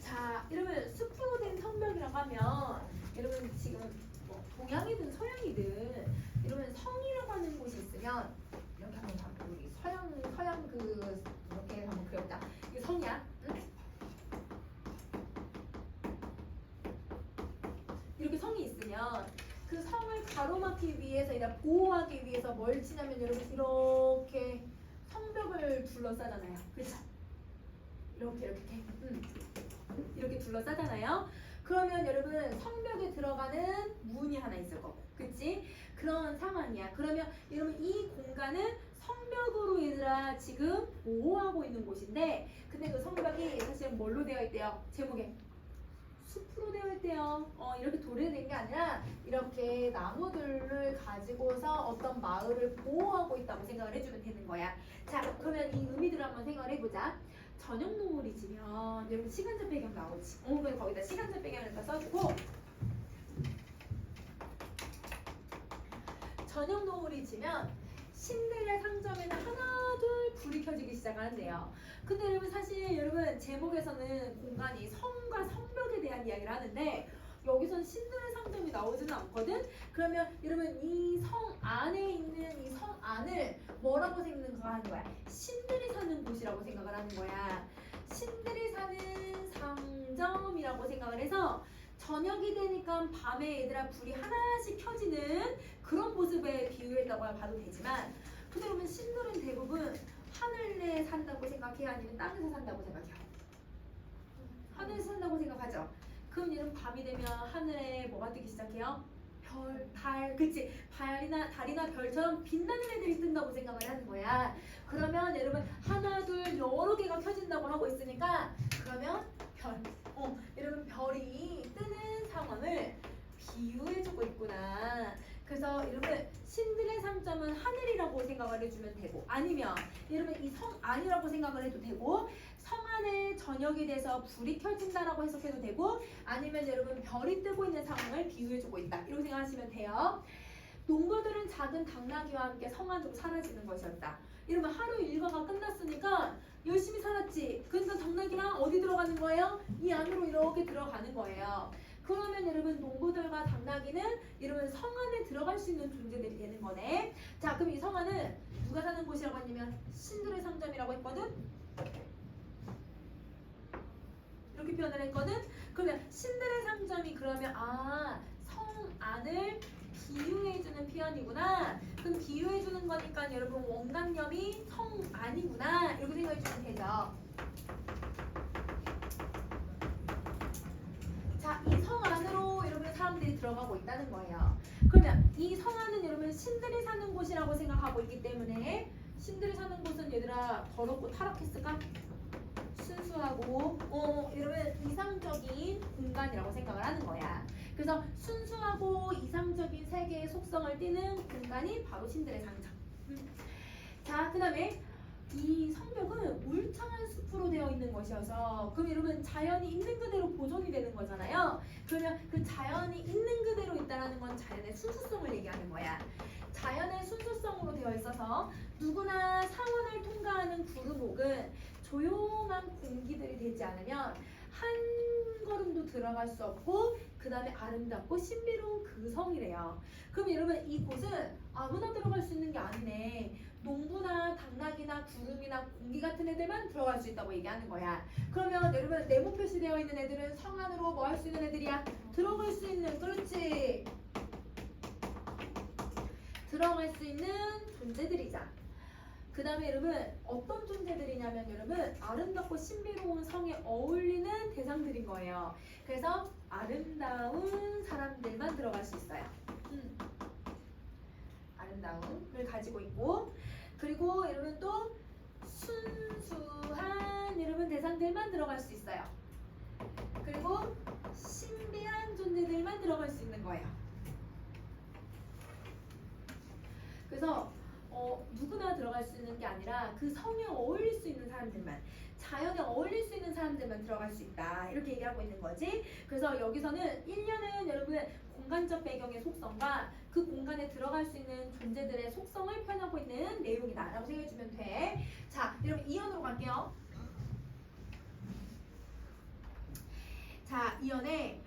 자, 여러분 숲으로 된 성경이라고 하면 여러분 지금 이렇게 한번 그려보자. 이게 성이야. 응? 이렇게 성이 있으면 그 성을 가로막기 위해서, 보호하기 위해서 뭘 치냐면 여러분 이렇게 성벽을 둘러싸잖아요. 그렇죠? 이렇게 이렇게 둘러싸잖아요. 그러면 여러분 성벽에 들어가는 문이 하나 있을 거고, 그치? 그런 상황이야. 그러면 여러분 이 공간은 성벽으로 얘들아 지금 보호하고 있는 곳인데, 근데 그 성벽이 사실은 뭘로 되어 있대요? 제목에 숲으로 되어 있대요. 이렇게 돌이 된 게 아니라 이렇게 나무들을 가지고서 어떤 마을을 보호하고 있다고 생각을 해주면 되는 거야. 자, 그러면 이 의미들을 한번 생각을 해보자. 저녁 노을이 지면 여러분 시간적 배경 나오지. 그럼 거기다 시간적 배경을 다 써주고, 저녁 노을이 지면 신들의 상점에는 하나 둘 불이 켜지기 시작하는데요. 근데 여러분 사실 여러분 제목에서는 공간이 성과 성벽에 대한 이야기를 하는데 여기선 신들의 상점이 나오지는 않거든. 그러면 여러분 이 성 안에 있는 이 성 안을 뭐라고 생각하는 거야? 신들이 사는 곳이라고 생각을 하는 거야. 신들이 사는 상점이라고 생각을 해서 저녁이 되니까 밤에 얘들아 불이 하나씩 켜지는 그런 모습에 비유했다고 봐도 되지만, 근데 그러면 신들은 대부분 하늘에 산다고 생각해요? 아니면 땅에서 산다고 생각해요? 하늘에서 산다고 생각하죠? 그럼 얘는 밤이 되면 하늘에 뭐가 뜨기 시작해요? 별, 달, 그치? 달이나 별처럼 빛나는 애들이 뜬다고 생각을 하는 거야. 그러면 여러분 하나, 둘, 여러 개가 켜진다고 하고 있으니까 그러면 별, 여러분 별이 뜨는 상황을 비유해주고 있구나. 그래서 여러분 신들의 상점은 하늘이라고 생각을 해주면 되고, 아니면 여러분 이 성 안이라고 생각을 해도 되고, 성 안에 저녁이 돼서 불이 켜진다라고 해석해도 되고, 아니면 여러분 별이 뜨고 있는 상황을 비유해주고 있다 이렇게 생각하시면 돼요. 농부들은 작은 당나귀와 함께 성 안으로 사라지는 것이었다. 이러면 하루 일과가 끝났으니까 열심히 살았지. 그러니까 당나귀랑 어디 들어가는 거예요? 이 안으로 이렇게 들어가는 거예요. 그러면 여러분 농부들과 당나귀는 여러분 성 안에 들어갈 수 있는 존재들이 되는 거네. 자, 그럼 이 성 안은 누가 사는 곳이라고 했냐면 신들의 상점이라고 했거든. 이렇게 표현을 했거든. 그러면 신들의 상점이 그러면 성 안을 비유해주는 표현이구나. 그럼 비유해주는 거니까 여러분 원각념이 성 안이구나 이렇게 생각해주면 되죠. 자, 이 성 안으로 여러분 사람들이 들어가고 있다는 거예요. 그러면 이 성 안은 여러분 신들이 사는 곳이라고 생각하고 있기 때문에, 신들이 사는 곳은 얘들아 더럽고 타락했을까? 순수하고 여러분 이상적인 공간이라고 생각을 하는 거야. 그래서 순수하고 이상적인 세계의 속성을 띠는 공간이 바로 신들의 상점. 자, 그 다음에 이 성벽은 울창한 숲으로 되어 있는 것이어서, 그럼 여러분 자연이 있는 그대로 보존이 되는 거잖아요. 그러면 그 자연이 있는 그대로 있다는 건 자연의 순수성을 얘기하는 거야. 자연의 순수성으로 되어 있어서 누구나 사원을 통과하는 구름옥은 조용한 공기들이 되지 않으면 한 걸음도 들어갈 수 없고, 그 다음에 아름답고 신비로운 그 성이래요. 그럼 여러분 이곳은 아무나 들어갈 수 있는 게 아니네. 농부나 당나귀나 구름이나 공기 같은 애들만 들어갈 수 있다고 얘기하는 거야. 그러면 여러분 네모 표시되어 있는 애들은 성 안으로 뭐 할 수 있는 애들이야? 들어갈 수 있는, 그렇지, 들어갈 수 있는 존재들이자, 그 다음에 여러분 어떤 존재들이냐면 여러분 아름답고 신비로운 성에 어울리는 대상들인 거예요. 그래서 아름다운 사람들만 들어갈 수 있어요. 아름다움을 가지고 있고, 그리고 여러분 또 순수한 여러분 대상들만 들어갈 수 있어요. 그리고 신비한 존재들만 들어갈 수 있는 거예요. 그래서 누구나 들어갈 수 있는 게 아니라 그 성에 어울릴 수 있는 사람들만, 자연에 어울릴 수 있는 사람들만 들어갈 수 있다 이렇게 얘기하고 있는 거지. 그래서 여기서는 1년은 여러분 공간적 배경의 속성과 그 공간에 들어갈 수 있는 존재들의 속성을 표현하고 있는 내용이다 라고 생각해주면 돼. 자, 여러분 2연으로 갈게요. 자, 2연에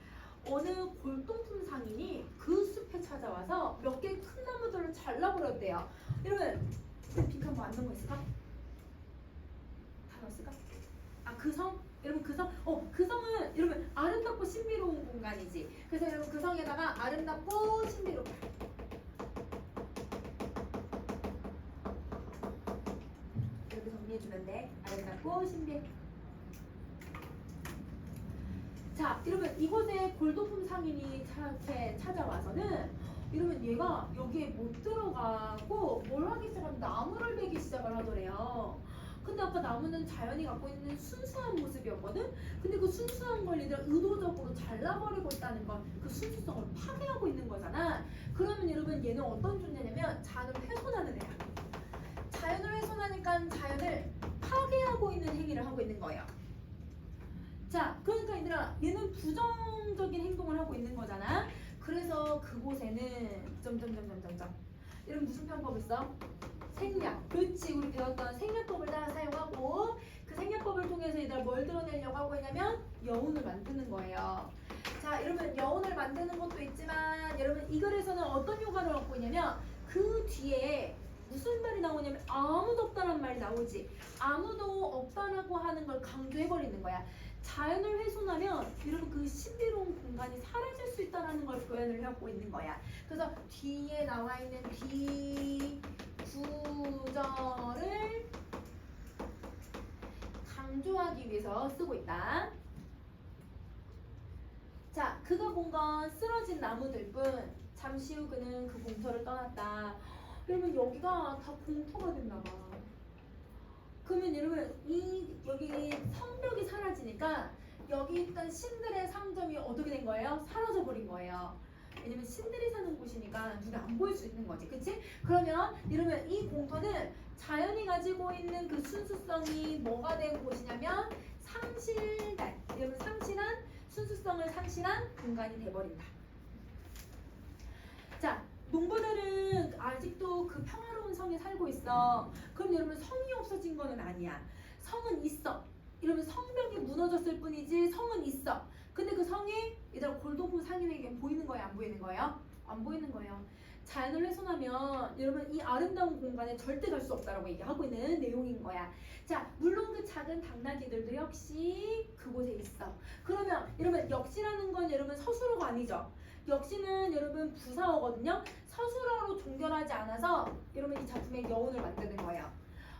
어느 골동품 상인이 그 숲에 찾아와서 몇 개의 큰 나무들을 잘라버렸대요. 여러분 빈칸 뭐 안 넣은 거 있을까? 2연에 어느 골동품 상인이 그 숲에 찾아와서 몇 개의 큰 나무들을 잘라버렸대요. 여러분 빈칸 뭐 안 넣은 거 있을까? 2연에 어느 골동품 상인이 그 숲에 찾아와서 몇 개의 큰 나무들을 잘라버렸대요. 다뤘을까? 아, 그 성? 여러분 그 성? 그 성은 여러분 아름답고 신비로운 공간이지. 그래서 여러분 그 성에다가 아름답고 신비롭다. 이렇게 정리해주면 돼. 아름답고 신비. 자, 여러분 이곳에 골도품 상인이 찾아와서는 이러면 얘가 여기에 못 들어가고 뭘 하기 시작하면 나무를 베기 시작을 하더래요. 근데 아까 나무는 자연이 갖고 있는 순수한 모습이었거든? 근데 그 순수한 걸 얘들아 의도적으로 잘라버리고 있다는 건 그 순수성을 파괴하고 있는 거잖아. 그러면 여러분 얘는 어떤 존재냐면 자연을 훼손하는 애야. 자연을 훼손하니까 자연을 파괴하고 있는 행위를 하고 있는 거예요. 자, 그러니까 얘들아 얘는 부정적인 행동을 하고 있는 거잖아. 그래서 그곳에는 점점점점점점 여러분 무슨 편법을 써? 생략. 그렇지, 우리 배웠던 생략법을 다 사용하고 그 생략법을 통해서 얘들아 뭘 드러내려고 하고 있냐면 여운을 만드는 거예요. 자, 여러분 여운을 만드는 것도 있지만 여러분 이 글에서는 어떤 효과를 얻고 있냐면 그 뒤에 무슨 말이 나오냐면 아무도 없다는 말이 나오지. 아무도 없다라고 하는 걸 강조해버리는 거야. 자연을 훼손하면 여러분 그 신비로운 공간이 사라질 수 있다는 걸 표현을 하고 있는 거야. 그래서 뒤에 나와 있는 구절을 강조하기 위해서 쓰고 있다. 자, 그가 본 건 쓰러진 나무들 뿐. 잠시 후 그는 그 공터를 떠났다. 여러분 여기가 다 공터가 됐나 봐. 그러면 여러분 여기 성벽이 사라지니까 여기 있던 신들의 상점이 어떻게 된 거예요? 사라져 버린 거예요. 왜냐면 신들이 사는 곳이니까 눈에 안 보일 수 있는 거지, 그치? 그러면 이러면 이 공터는 자연이 가지고 있는 그 순수성이 뭐가 된 곳이냐면 상실단, 이러면 상실한 순수성을 상실한 공간이 돼버린다. 자, 농부들은 아직도 그 평화로운 성에 살고 있어. 그럼 여러분 성이 없어진 거는 아니야. 성은 있어. 이러면 성벽이 무너졌을 뿐이지 성은 있어. 근데 그 성이 얘들아 골도품 상인에게 보이는 거예요? 안 보이는 거예요? 안 보이는 거예요. 자연을 훼손하면 여러분 이 아름다운 공간에 절대 갈 수 없다라고 얘기하고 있는 내용인 거야. 자, 물론 그 작은 당나귀들도 역시 그곳에 있어. 그러면 여러분 역시라는 건 여러분 서술어가 아니죠. 역시는 여러분 부사어거든요. 서술어로 종결하지 않아서 여러분 이 작품의 여운을 만드는 거예요.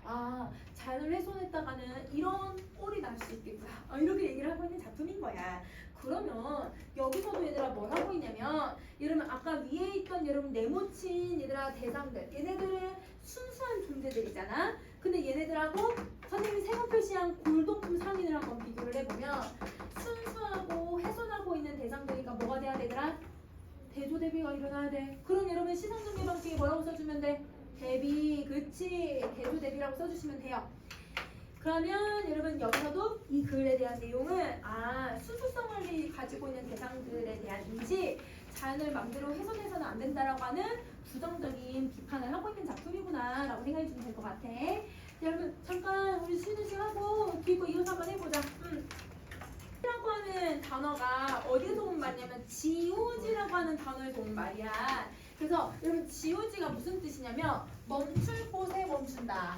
아, 자연을 훼손했다가는 이런 꼴이 날 수 있겠구나. 이렇게 얘기를 하고 있는 작품인 거야. 그러면 여기서도 얘들아 뭘 하고 있냐면 여러분 아까 위에 있던 여러분 네모친 얘들아 대상들, 얘네들은 순수한 존재들이잖아. 근데 얘네들하고 선생님이 세모 표시한 골동품 상인을 한번 비교를 해보면 순수하고 훼손하고 있는 대상들이니까 뭐가 돼야 되더라? 대조 대비가 일어나야 돼. 그럼 여러분 시상정리 방식에 뭐라고 써주면 돼? 대비, 그치? 대조 대비라고 써주시면 돼요. 그러면 여러분 여기서도 이 글에 대한 내용은 순수성을 가지고 있는 대상들에 대한 인지, 자연을 맘대로 훼손해서는 안 된다라고 하는 부정적인 비판을 하고 있는 작품이구나 라고 생각해 주면 될 것 같아. 여러분 잠깐 우리 쉬는 시간 하고 그리고 이어서 한번 해보자. 라고 하는 단어가 어디에서 온 말이냐면 지오지라고 하는 단어에서 온 말이야. 그래서 여러분 지오지가 무슨 뜻이냐면 멈출 곳에 멈춘다.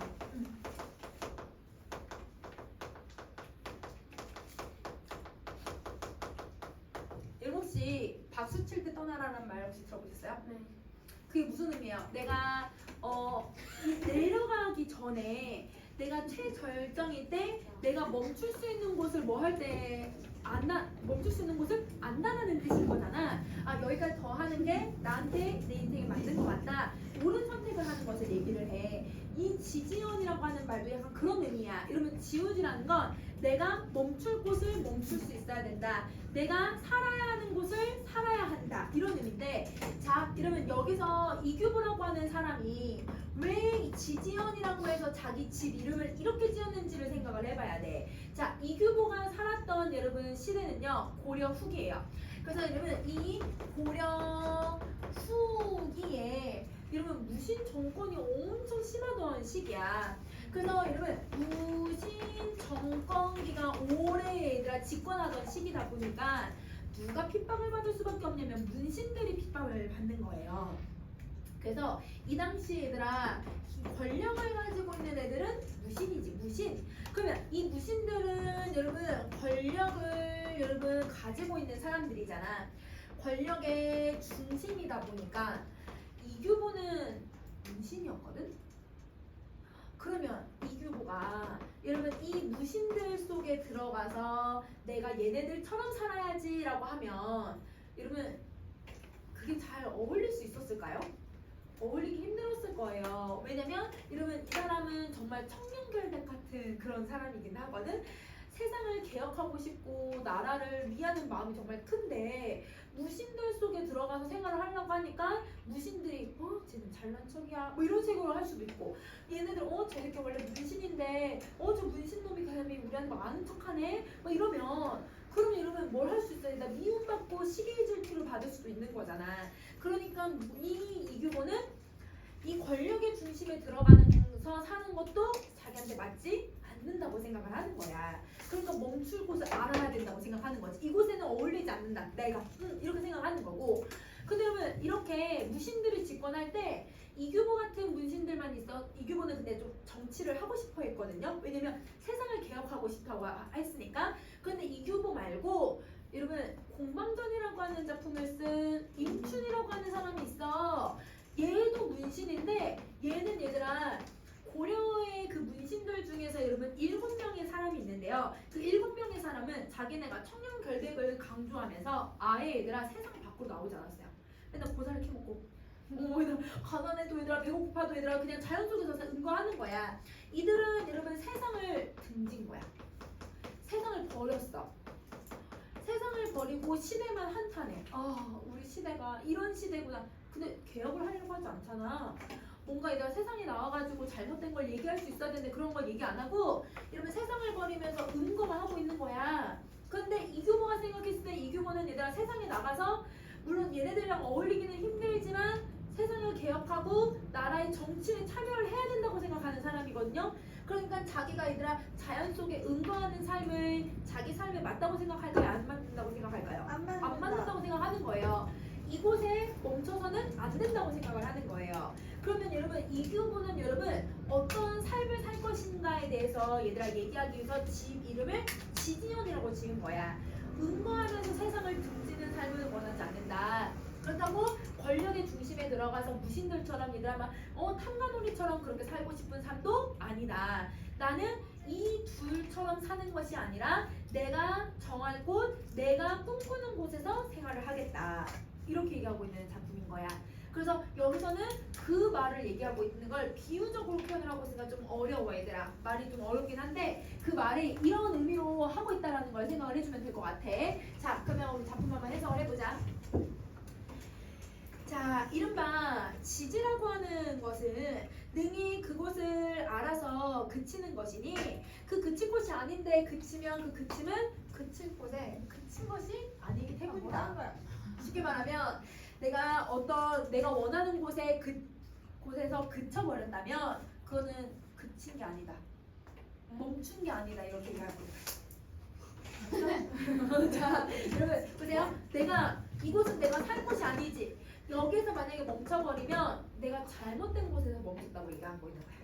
여러분 혹시 박수 칠 때 떠나라는 말 혹시 들어보셨어요? 네. 그게 무슨 의미예요? 내가 내려가기 전에 내가 최절정일 때 내가 멈출 수 있는 곳을 뭐 할 때 멈출 수 있는 곳을 안다라는 뜻인 거잖아. 여기까지 더 하는 게 나한테 내 인생에 맞는 것 같다. 옳은 선택을 하는 것을 얘기를 해. 이 지지연이라고 하는 말도 약간 그런 의미야. 이러면 지우지라는 건 내가 멈출 곳을 멈출 수 있어야 된다. 내가 살아야 하는 곳을 살아야 한다. 이런 의미인데, 자, 이러면 여기서 이규보라고 하는 사람이 왜 이 지지연이라고 해서 자기 집 이름을 이렇게 지었는지를 생각을 해봐야 돼. 자, 이규보가 살았던 여러분 시대는요 고려 후기예요. 그래서 여러분 이 고려 후기에 여러분 무신 정권이 엄청 심하던 시기야. 그래서 여러분 무신 정권기가 오래 얘들아 집권하던 시기다 보니까 누가 핍박을 받을 수밖에 없냐면 문신들이 핍박을 받는 거예요. 그래서 이 당시 얘들아 권력을 가지고 있는 애들은 무신이지, 무신. 그러면 이 무신들은 여러분 권력을 여러분 가지고 있는 사람들이잖아. 권력의 중심이다 보니까 이규보는 문신이었거든. 그러면 이규보가 여러분 이 무신들 속에 들어가서 내가 얘네들처럼 살아야지라고 하면 여러분 그게 잘 어울릴 수 있었을까요? 어울리기 힘들었을 거예요. 왜냐면 여러분 이 사람은 정말 청렴결백 같은 그런 사람이긴 하거든. 세상을 개혁하고 싶고 나라를 위하는 마음이 정말 큰데 무신들 속에 들어가서 생활을 하려고 하니까 무신들이 쟤는 잘난 척이야 뭐 이런 식으로 할 수도 있고, 얘네들 저 새끼 원래 문신인데 저 문신놈이 감히 우리한테 막 아는 척하네 뭐 이러면 그러면 여러분 뭘 할 수 있어요? 나 미움받고 시기의 질투를 받을 수도 있는 거잖아. 그러니까 이 이규보는 이 권력의 중심에 들어가면서 사는 것도 자기한테 맞지 않는다고 생각을 하는 거야. 그러니까 멈출 곳을 알아야 된다고 생각하는 거지. 이곳에는 어울리지 않는다. 내가 이렇게 생각하는 거고. 근데 여러분 이렇게 무신들이 집권할 때 이규보 같은 문신들만 있어. 이규보는 근데 좀 정치를 하고 싶어 했거든요. 왜냐면 세상을 개혁하고 싶다고 했으니까. 그런데 이규보 말고 여러분 공방전이라고 하는 작품을 쓴 임춘이라고 하는 사람이 있어. 얘도 문신인데 얘는 얘들아 고려의 그 문신들 중에서 여러분 7명의 사람이 있는데요. 그 7명의 사람은 자기네가 청렴결백을 강조하면서 아예 얘들아 세상 밖으로 나오지 않았어요. 맨날 고사를 캐먹고 얘들아 가난해도 얘들아 배고파도 얘들아 그냥 자연 속에서 응거하는 거야. 이들은 여러분 세상을 등진 거야. 세상을 버렸어. 세상을 버리고 시대만 한탄해. 우리 시대가 이런 시대구나. 근데 개혁을 하려고 하지 않잖아. 뭔가 얘가 세상에 나와가지고 잘못된 걸 얘기할 수 있어야 되는데 그런 걸 얘기 안 하고 이러면 세상을 버리면서 음거만 하고 있는 거야. 그런데 이규보가 생각했을 때 이규보는 얘들아 세상에 나가서 물론 얘네들이랑 어울리기는 힘들지만 세상을 개혁하고 나라의 정치에 참여를 해야 된다고 생각하는 사람이거든요. 그러니까 자기가 얘들아 자연 속에 응거하는 삶을 자기 삶에 맞다고 생각할까요? 안 맞는다고 생각할까요? 안 맞는다고 생각하는 거예요. 이곳에 멈춰서는 안 된다고 생각을 하는 거예요. 그러면 여러분 이규보는 여러분 어떤 삶을 살 것인가에 대해서 얘들아 얘기하기 위해서 집 이름을 지지연이라고 지은 거야. 응거하면서 세상을 등지는 삶을 원하지 않는다. 그렇다고 권력의 중심에 들어가서 무신들처럼 얘들아 막 탐관오리처럼 그렇게 살고 싶은 삶도 아니다. 나는 이 둘처럼 사는 것이 아니라 내가 정할 곳, 내가 꿈꾸는 곳에서 생활을 하겠다. 이렇게 얘기하고 있는 작품인 거야. 그래서 여기서는 그 말을 얘기하고 있는 걸 비유적으로 표현을 하고 있으니까 좀 어려워 얘들아. 말이 좀 어렵긴 한데 그 말이 이런 의미로 하고 있다는 걸 생각을 해주면 될 것 같아. 자, 그러면 우리 작품 한번 해석을 해보자. 자, 이른바 지지라고 하는 것은 능히 그곳을 알아서 그치는 것이니 그 그칠 곳이 아닌데 그치면 그 그침은 그칠 곳에 그친 것이 아니기 때문이다. 쉽게 말하면 내가 원하는 곳에서 그쳐버렸다면 그거는 그친 게 아니다. 멈춘 게 아니다. 이렇게 얘기하고 있어요. 자, 여러분 보세요. 이곳은 내가 살 곳이 아니지. 여기서 만약에 멈춰버리면 내가 잘못된 곳에서 멈췄다고 얘기하고 있는 거야.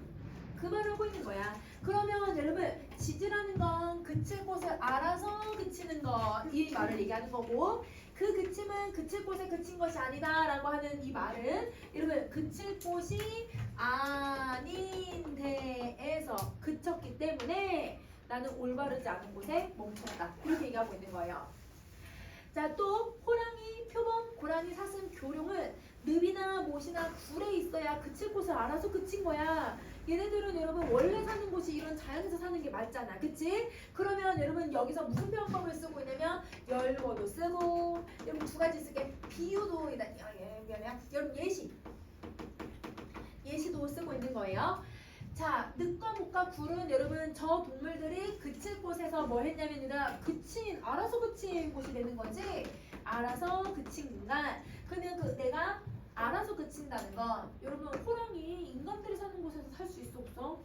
그 말을 하고 있는 거야. 그러면 여러분 지지라는 건 그칠 곳을 알아서 그치는 것, 이 말을 얘기하는 거고, 그 그침은 그칠 곳에 그친 것이 아니다 라고 하는 이 말은 여러분 그칠 곳이 아닌 데에서 그쳤기 때문에 나는 올바르지 않은 곳에 멈췄다. 이렇게 얘기하고 있는 거예요. 자, 또 호랑이, 표범, 고라니, 사슴, 교룡은 늪이나 못이나 굴에 있어야 그칠 곳을 알아서 그친 거야. 얘네들은 여러분 원래 사는 곳이 이런 자연에서 사는 게 맞잖아. 그치? 그러면 여러분 여기서 무슨 표현법을 쓰고 있냐면 열거도 쓰고 여러분 두 가지 쓰게 비유도 여러분 예시도 쓰고 있는 거예요. 자, 늪과 못과 굴은 여러분 저 동물들이 그칠 곳에서 뭘 했냐면 알아서 그친 곳이 되는 거지. 알아서 그친 공간. 그러면 내가 알아서 그친다는 건 여러분 호랑이 인간들이 사는 곳에서 살 수 있어 없어?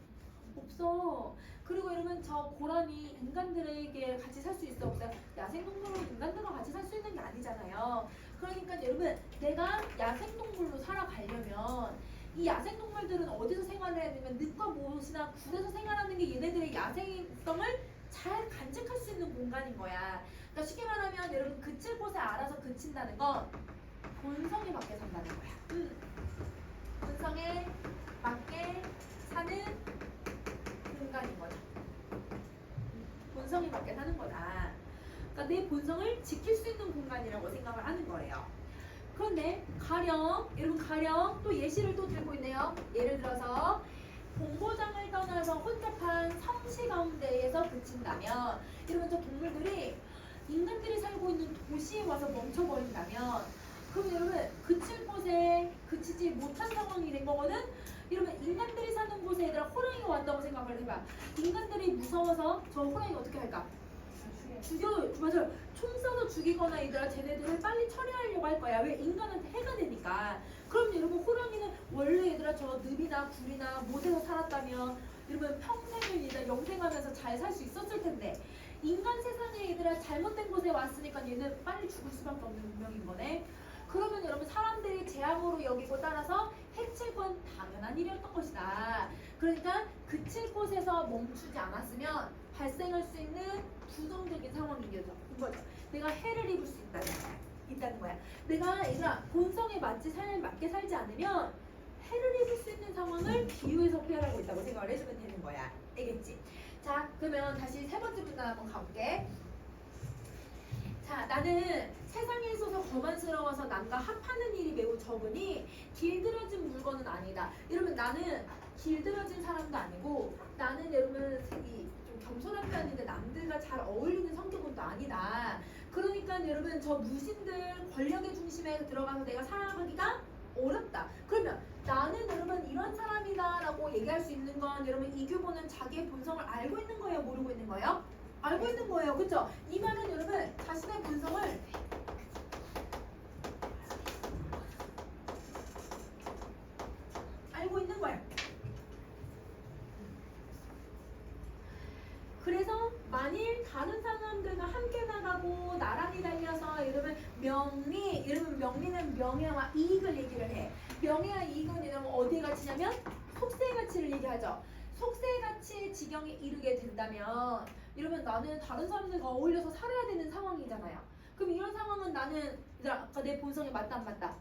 없어. 그리고 여러분 저 고라니 인간들에게 같이 살 수 있어 없어요? 야생동물로 인간들과 같이 살 수 있는 게 아니잖아요. 그러니까 여러분 내가 야생동물로 살아가려면 이 야생동물들은 어디서 생활을 해야 되면 늪과 못이나 굴에서 생활하는 게 얘네들의 야생성을 잘 간직할 수 있는 공간인 거야. 그러니까 쉽게 말하면 여러분 그칠 곳에 알아서 그친다는 건 본성에 맞게 산다는 거야. 본성에 맞게 사는 공간인 거죠. 본성에 맞게 사는 거다. 그러니까 내 본성을 지킬 수 있는 공간이라고 생각을 하는 거예요. 그런데 가령 또 예시를 또 들고 있네요. 예를 들어서 본고장을 떠나서 혼잡한 성시 가운데에서 그친다면, 이러면 저 동물들이 인간들이 살고 있는 도시에 와서 멈춰버린다면, 그럼 여러분 그칠 곳에 그치지 못한 상황이 된 거거든. 이러면 인간들이 사는 곳에 얘들아 호랑이가 왔다고 생각을 해봐. 인간들이 무서워서 저 호랑이 어떻게 할까? 맞아요. 총 쏴서 죽이거나 얘들아 쟤네들을 빨리 처리하려고 할 거야. 왜? 인간한테 해가 되니까. 그럼 여러분 호랑이는 원래 얘들아 저 늪이나 굴이나 못에서 살았다면 여러분 평생을 얘들아 영생하면서 잘 살 수 있었을 텐데, 인간 세상에 얘들아 잘못된 곳에 왔으니까 얘는 빨리 죽을 수밖에 없는 운명인 거네. 그러면 여러분 사람들이 재앙으로 여기고 따라서 해칠 건 당연한 일이었던 것이다. 그러니까 그칠 곳에서 멈추지 않았으면 발생할 수 있는 부정적인 상황인 거죠. 내가 해를 입을 수 있다는 거야. 내가 얘들아 본성에 맞게 살지 않으면 해를 입을 수 있는 상황을 비유해서 표현하고 있다고 생각을 해주면 되는 거야. 알겠지? 자, 그러면 다시 세 번째 문단 한번 가볼게. 자, 나는 세상에 있어서 거만스러워서 남과 합하는 일이 매우 적으니 길들여진 물건은 아니다. 여러분 나는 길들여진 사람도 아니고, 나는 여러분 좀 겸손한 편인데 남들과 잘 어울리는 성격은 또 아니다. 그러니까 여러분 저 무신들 권력의 중심에 들어가서 내가 살아가기가 어렵다. 그러면 나는 여러분 이런 사람이다 라고 얘기할 수 있는 건, 여러분 이규보는 자기의 본성을 알고 있는 거예요? 모르고 있는 거예요? 알고 있는 거예요. 그쵸? 이 말은 여러분 자신의 본성을 알고 있는 거예요. 그래서 만일 다른 사람들과 함께 나가고 나란히 달려서 이러면 명리는 명예와 이익을 얘기를 해. 명예와 이익은 이러면 어디에 갇히냐면 속세의 가치를 얘기하죠. 속세의 가치의 지경에 이르게 된다면, 이러면 나는 다른 사람들과 어울려서 살아야 되는 상황이잖아요. 그럼 이런 상황은 나는 아까 내 본성에 맞다 안 맞다?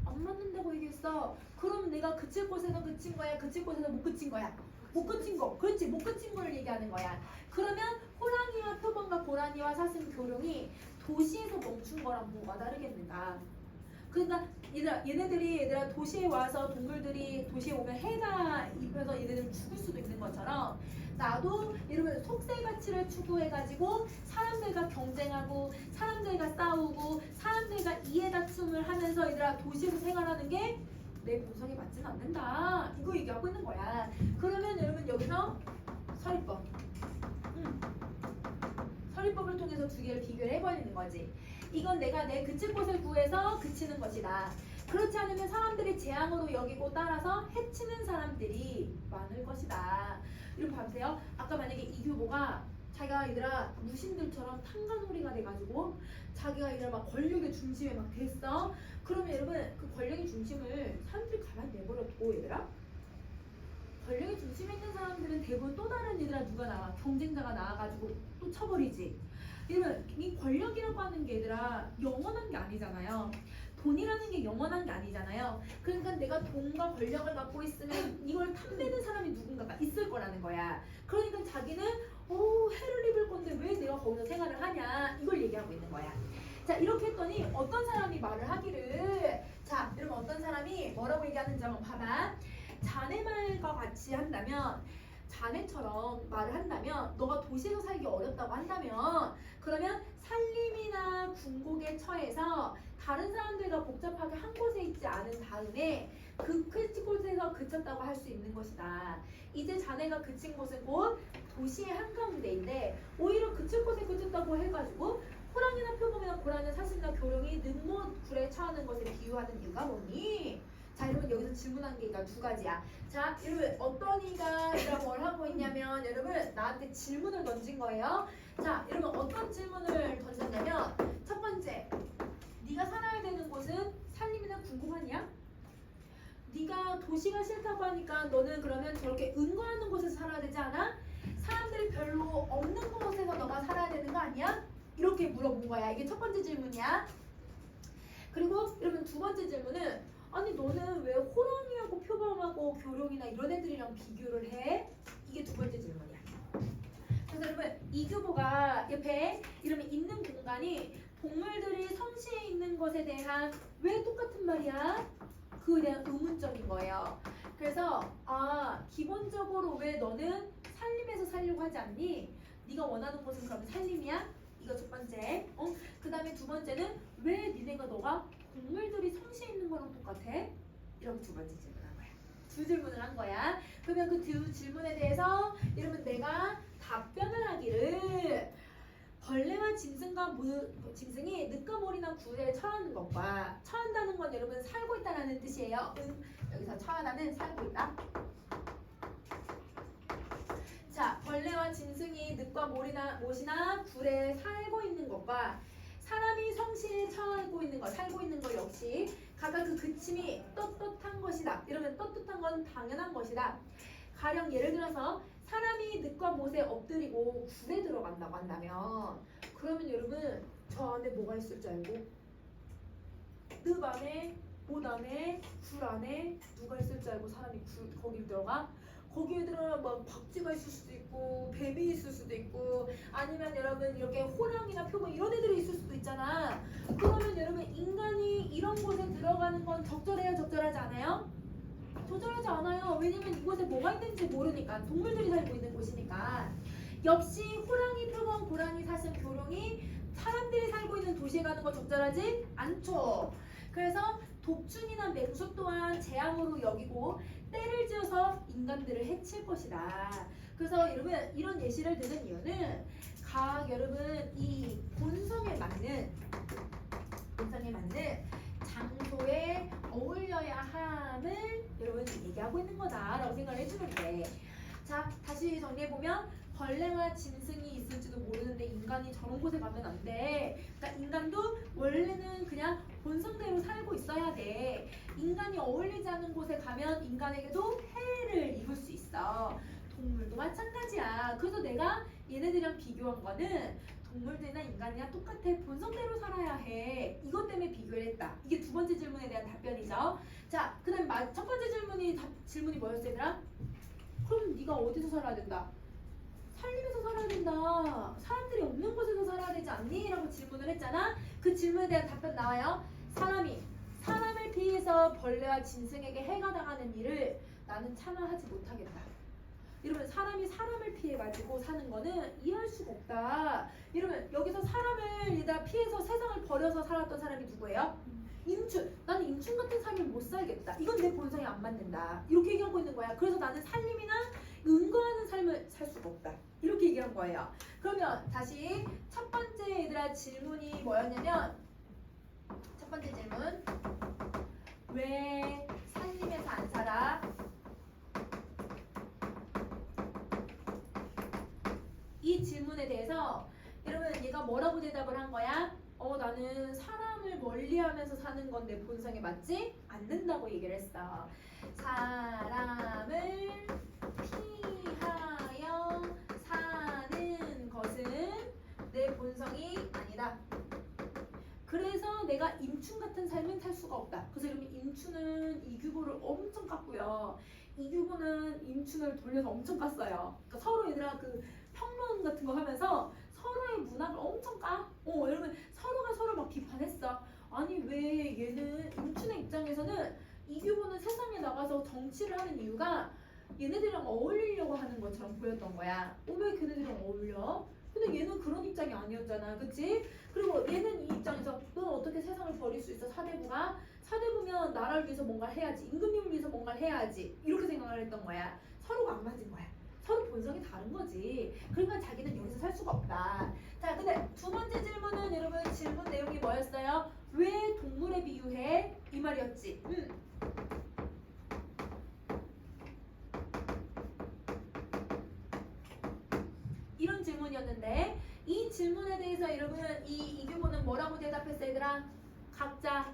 안 맞는다고 얘기했어. 그럼 내가 그칠 곳에서 그친 거야? 그칠 곳에서 못 그친 거야? 못 그친 거. 그렇지, 못 그친 걸 얘기하는 거야. 그러면 호랑이와 표범과 고라니와 사슴 교룡이 도시에서 멈춘 거랑 뭐가 다르겠는가? 그러니까 얘네들이 도시에 와서 동물들이 도시에 오면 해가 입혀서 얘네들 죽을 수도 있는 것처럼, 나도 이러면 속세 가치를 추구해가지고 사람들과 경쟁하고 사람들과 싸우고 사람들과 이해다툼을 하면서 얘들아 도시에서 생활하는 게 내 본성에 맞지는 않는다. 이거 얘기하고 있는 거야. 그러면 여러분 여기서 서리법. 서리법을 통해서 두 개를 비교를 해버리는 거지. 이건 내가 내 그칠 곳을 구해서 그치는 것이다. 그렇지 않으면 사람들이 재앙으로 여기고 따라서 해치는 사람들이 많을 것이다. 이렇게 봐보세요. 아까 만약에 이규보가 자기가 얘들아 무신들처럼 탕간오리가 돼가지고 자기가 얘들아 막 권력의 중심에 막 됐어. 그러면 여러분 그 권력의 중심을 사람들이 가만히 내버려두고 얘들아 권력의 중심에 있는 사람들은 대부분 또 다른 얘들아 누가 나와? 경쟁자가 나와가지고 또 쳐버리지. 이러면 이 권력이라고 하는 게 얘들아 영원한 게 아니잖아요. 돈이라는 게 영원한 게 아니잖아요. 그러니까 내가 돈과 권력을 갖고 있으면 이걸 탐내는 사람이 누군가가 있을 거라는 거야. 그러니까 자기는 해를 입을 건데 왜 내가 거기서 생활을 하냐, 이걸 얘기하고 있는 거야. 자, 이렇게 했더니 어떤 사람이 말을 하기를, 자 여러분 어떤 사람이 뭐라고 얘기하는지 한번 봐봐. 자네 말과 같이 한다면, 자네처럼 말을 한다면, 너가 도시에서 살기 어렵다고 한다면, 그러면 산림이나 궁곡에 처해서 다른 사람들과 복잡하게 한 곳에 있지 않은 다음에 그 곳에서 그쳤다고 할 수 있는 것이다. 이제 자네가 그친 곳은 곧 도시의 한가운데인데 오히려 그칠 곳에 그쳤다고 해가지고 호랑이나 표범이나 고라니 사슴이나 교룡이 능모굴에 처하는 것을 비유하는 이유가 뭐니? 자, 여러분 여기서 질문한 게 두 가지야. 자, 여러분 어떤 이가 뭘 하고 있냐면, 여러분 나한테 질문을 던진 거예요. 자, 여러분 어떤 질문을 던졌냐면, 첫 번째, 네가 살아야 되는 곳은 산림이나 궁궐 아니야? 네가 도시가 싫다고 하니까 너는 그러면 저렇게 은거하는 곳에서 살아야 되지 않아? 사람들이 동물들이 별로 없는 곳에서 너가 살아야 되는 거 아니야? 이렇게 물어본 거야. 이게 첫 번째 질문이야. 그리고 여러분 두 번째 질문은 아니 너는 왜 호랑이하고 표범하고 교룡이나 이런 애들이랑 비교를 해? 이게 두 번째 질문이야. 그래서 여러분 이규보가 옆에 이러면 있는 공간이 동물들이 성시에 있는 것에 대한 왜 똑같은 말이야? 그에 대한 의문점인 거예요. 그래서 기본적으로 왜 너는 산림에서 살려고 하지 않니? 네가 원하는 곳은 그러면 산림이야? 이거 첫 번째. 그 다음에 두 번째는 왜 너가 동물들이 성시에 있는 거랑 똑같아? 이렇게 두 번째 질문한 거야. 두 질문을 한 거야. 그러면 그 두 질문에 대해서 여러분 내가 답변을 하기를 벌레와 짐승이 늑과 몰이나 구레를 처하는 것과 처한다는 건 여러분 살고 있다라는 뜻이에요. 여기서 처하다는 살고 있다. 자, 벌레와 짐승이 늑과 못이나 굴에 살고 있는 것과 사람이 성시에 처하고 있는 것, 살고 있는 것 역시 각각 그 그침이 떳떳한 것이다. 이러면 떳떳한 건 당연한 것이다. 가령 예를 들어서 사람이 늑과 못에 엎드리고 굴에 들어간다고 한다면 그러면 여러분 저 안에 뭐가 있을 줄 알고? 늑 안에, 못 안에, 굴 안에 누가 있을 줄 알고 사람이 거기를 들어가? 거기에 들어가면 막 박쥐가 있을 수도 있고 뱀이 있을 수도 있고 아니면 여러분 이렇게 호랑이나 표범 이런 애들이 있을 수도 있잖아. 그러면 여러분 인간이 이런 곳에 들어가는 건 적절해요? 적절하지 않아요? 적절하지 않아요. 왜냐면 이곳에 뭐가 있는지 모르니까. 동물들이 살고 있는 곳이니까. 역시 호랑이, 표범, 고라니, 사슴, 교룡이 사람들이 살고 있는 도시에 가는 건 적절하지 않죠. 그래서 독충이나 맹수 또한 재앙으로 여기고 때를 지어서 인간들을 해칠 것이다. 그래서 여러분 이런 예시를 드는 이유는 각 여러분 이 본성에 맞는 장소에 어울려야 함을 여러분 얘기하고 있는 거다라고 생각을 해주면 돼. 자, 다시 정리해보면 벌레와 짐승이 있을지도 모르는데 인간이 저런 곳에 가면 안 돼. 그러니까 인간도 원래는 그냥 본성대로 살고 있어야 돼. 인간이 어울리지 않는 곳에 가면 인간에게도 해를 입을 수 있어. 동물도 마찬가지야. 그래서 내가 얘네들이랑 비교한 거는 동물들이나 인간이랑 똑같아. 본성대로 살아야 해. 이것 때문에 비교를 했다. 이게 두 번째 질문에 대한 답변이죠. 자, 그 다음에 첫 번째 질문이 뭐였어 얘들아? 그럼 네가 어디서 살아야 된다? 산림에서 살아야 된다. 사람들이 없는 곳에서 살아야 되지 않니? 라고 질문을 했잖아. 그 질문에 대한 답변 나와요. 사람을 피해서 벌레와 짐승에게 해가 당하는 일을 나는 참아하지 못하겠다. 이러면 사람이 사람을 피해가지고 사는 거는 이해할 수가 없다. 이러면 여기서 사람을 얘들아 피해서 세상을 버려서 살았던 사람이 누구예요? 임춘. 나는 임춘 같은 삶을 못 살겠다. 이건 내 본성에 안 맞는다. 이렇게 얘기하고 있는 거야. 그래서 나는 산림이나 은거하는 삶을 살 수가 없다. 이렇게 얘기한 거예요. 그러면 다시 첫 번째 얘들아 질문이 뭐였냐면 첫 번째 질문 왜 산림에서 안 살아? 이 질문에 대해서 여러분 얘가 뭐라고 대답을 한 거야? 나는 사람을 멀리하면서 사는 건 내 본성에 맞지 않는다고 얘기를 했어. 사람을 피하여 사는 것은 내 본성이 아니다. 그래서 내가 임충 같은 삶은 살 수가 없다. 그래서 여러분 임충은 이규보를 엄청 깠고요. 이규보는 임충을 돌려서 엄청 깠어요. 그러니까 서로 얘들아 그 평론 같은 거 하면서 서로의 문학을 엄청 까. 여러분 서로가 서로 막 비판했어. 아니 왜 얘는 임춘의 입장에서는 이규보는 세상에 나가서 정치를 하는 이유가 얘네들이랑 어울리려고 하는 것처럼 보였던 거야. 왜 걔네들이랑 어울려? 근데 얘는 그런 입장이 아니었잖아. 그치? 그리고 얘는 이 입장에서 넌 어떻게 세상을 버릴 수 있어? 사대부가? 사대부면 나라를 위해서 뭔가를 해야지. 임금님을 위해서 뭔가를 해야지. 이렇게 생각을 했던 거야. 서로가 안 맞은 거야. 서로 본성이 다른 거지. 그러니까 자기는 여기서 살 수가 없다. 자, 근데 두 번째 질문은 여러분 질문 내용이 뭐였어요? 왜 동물에 비유해? 이 말이었지. 이런 질문이었는데 이 질문에 대해서 여러분 이규보는 뭐라고 대답했어요 얘들아? 각자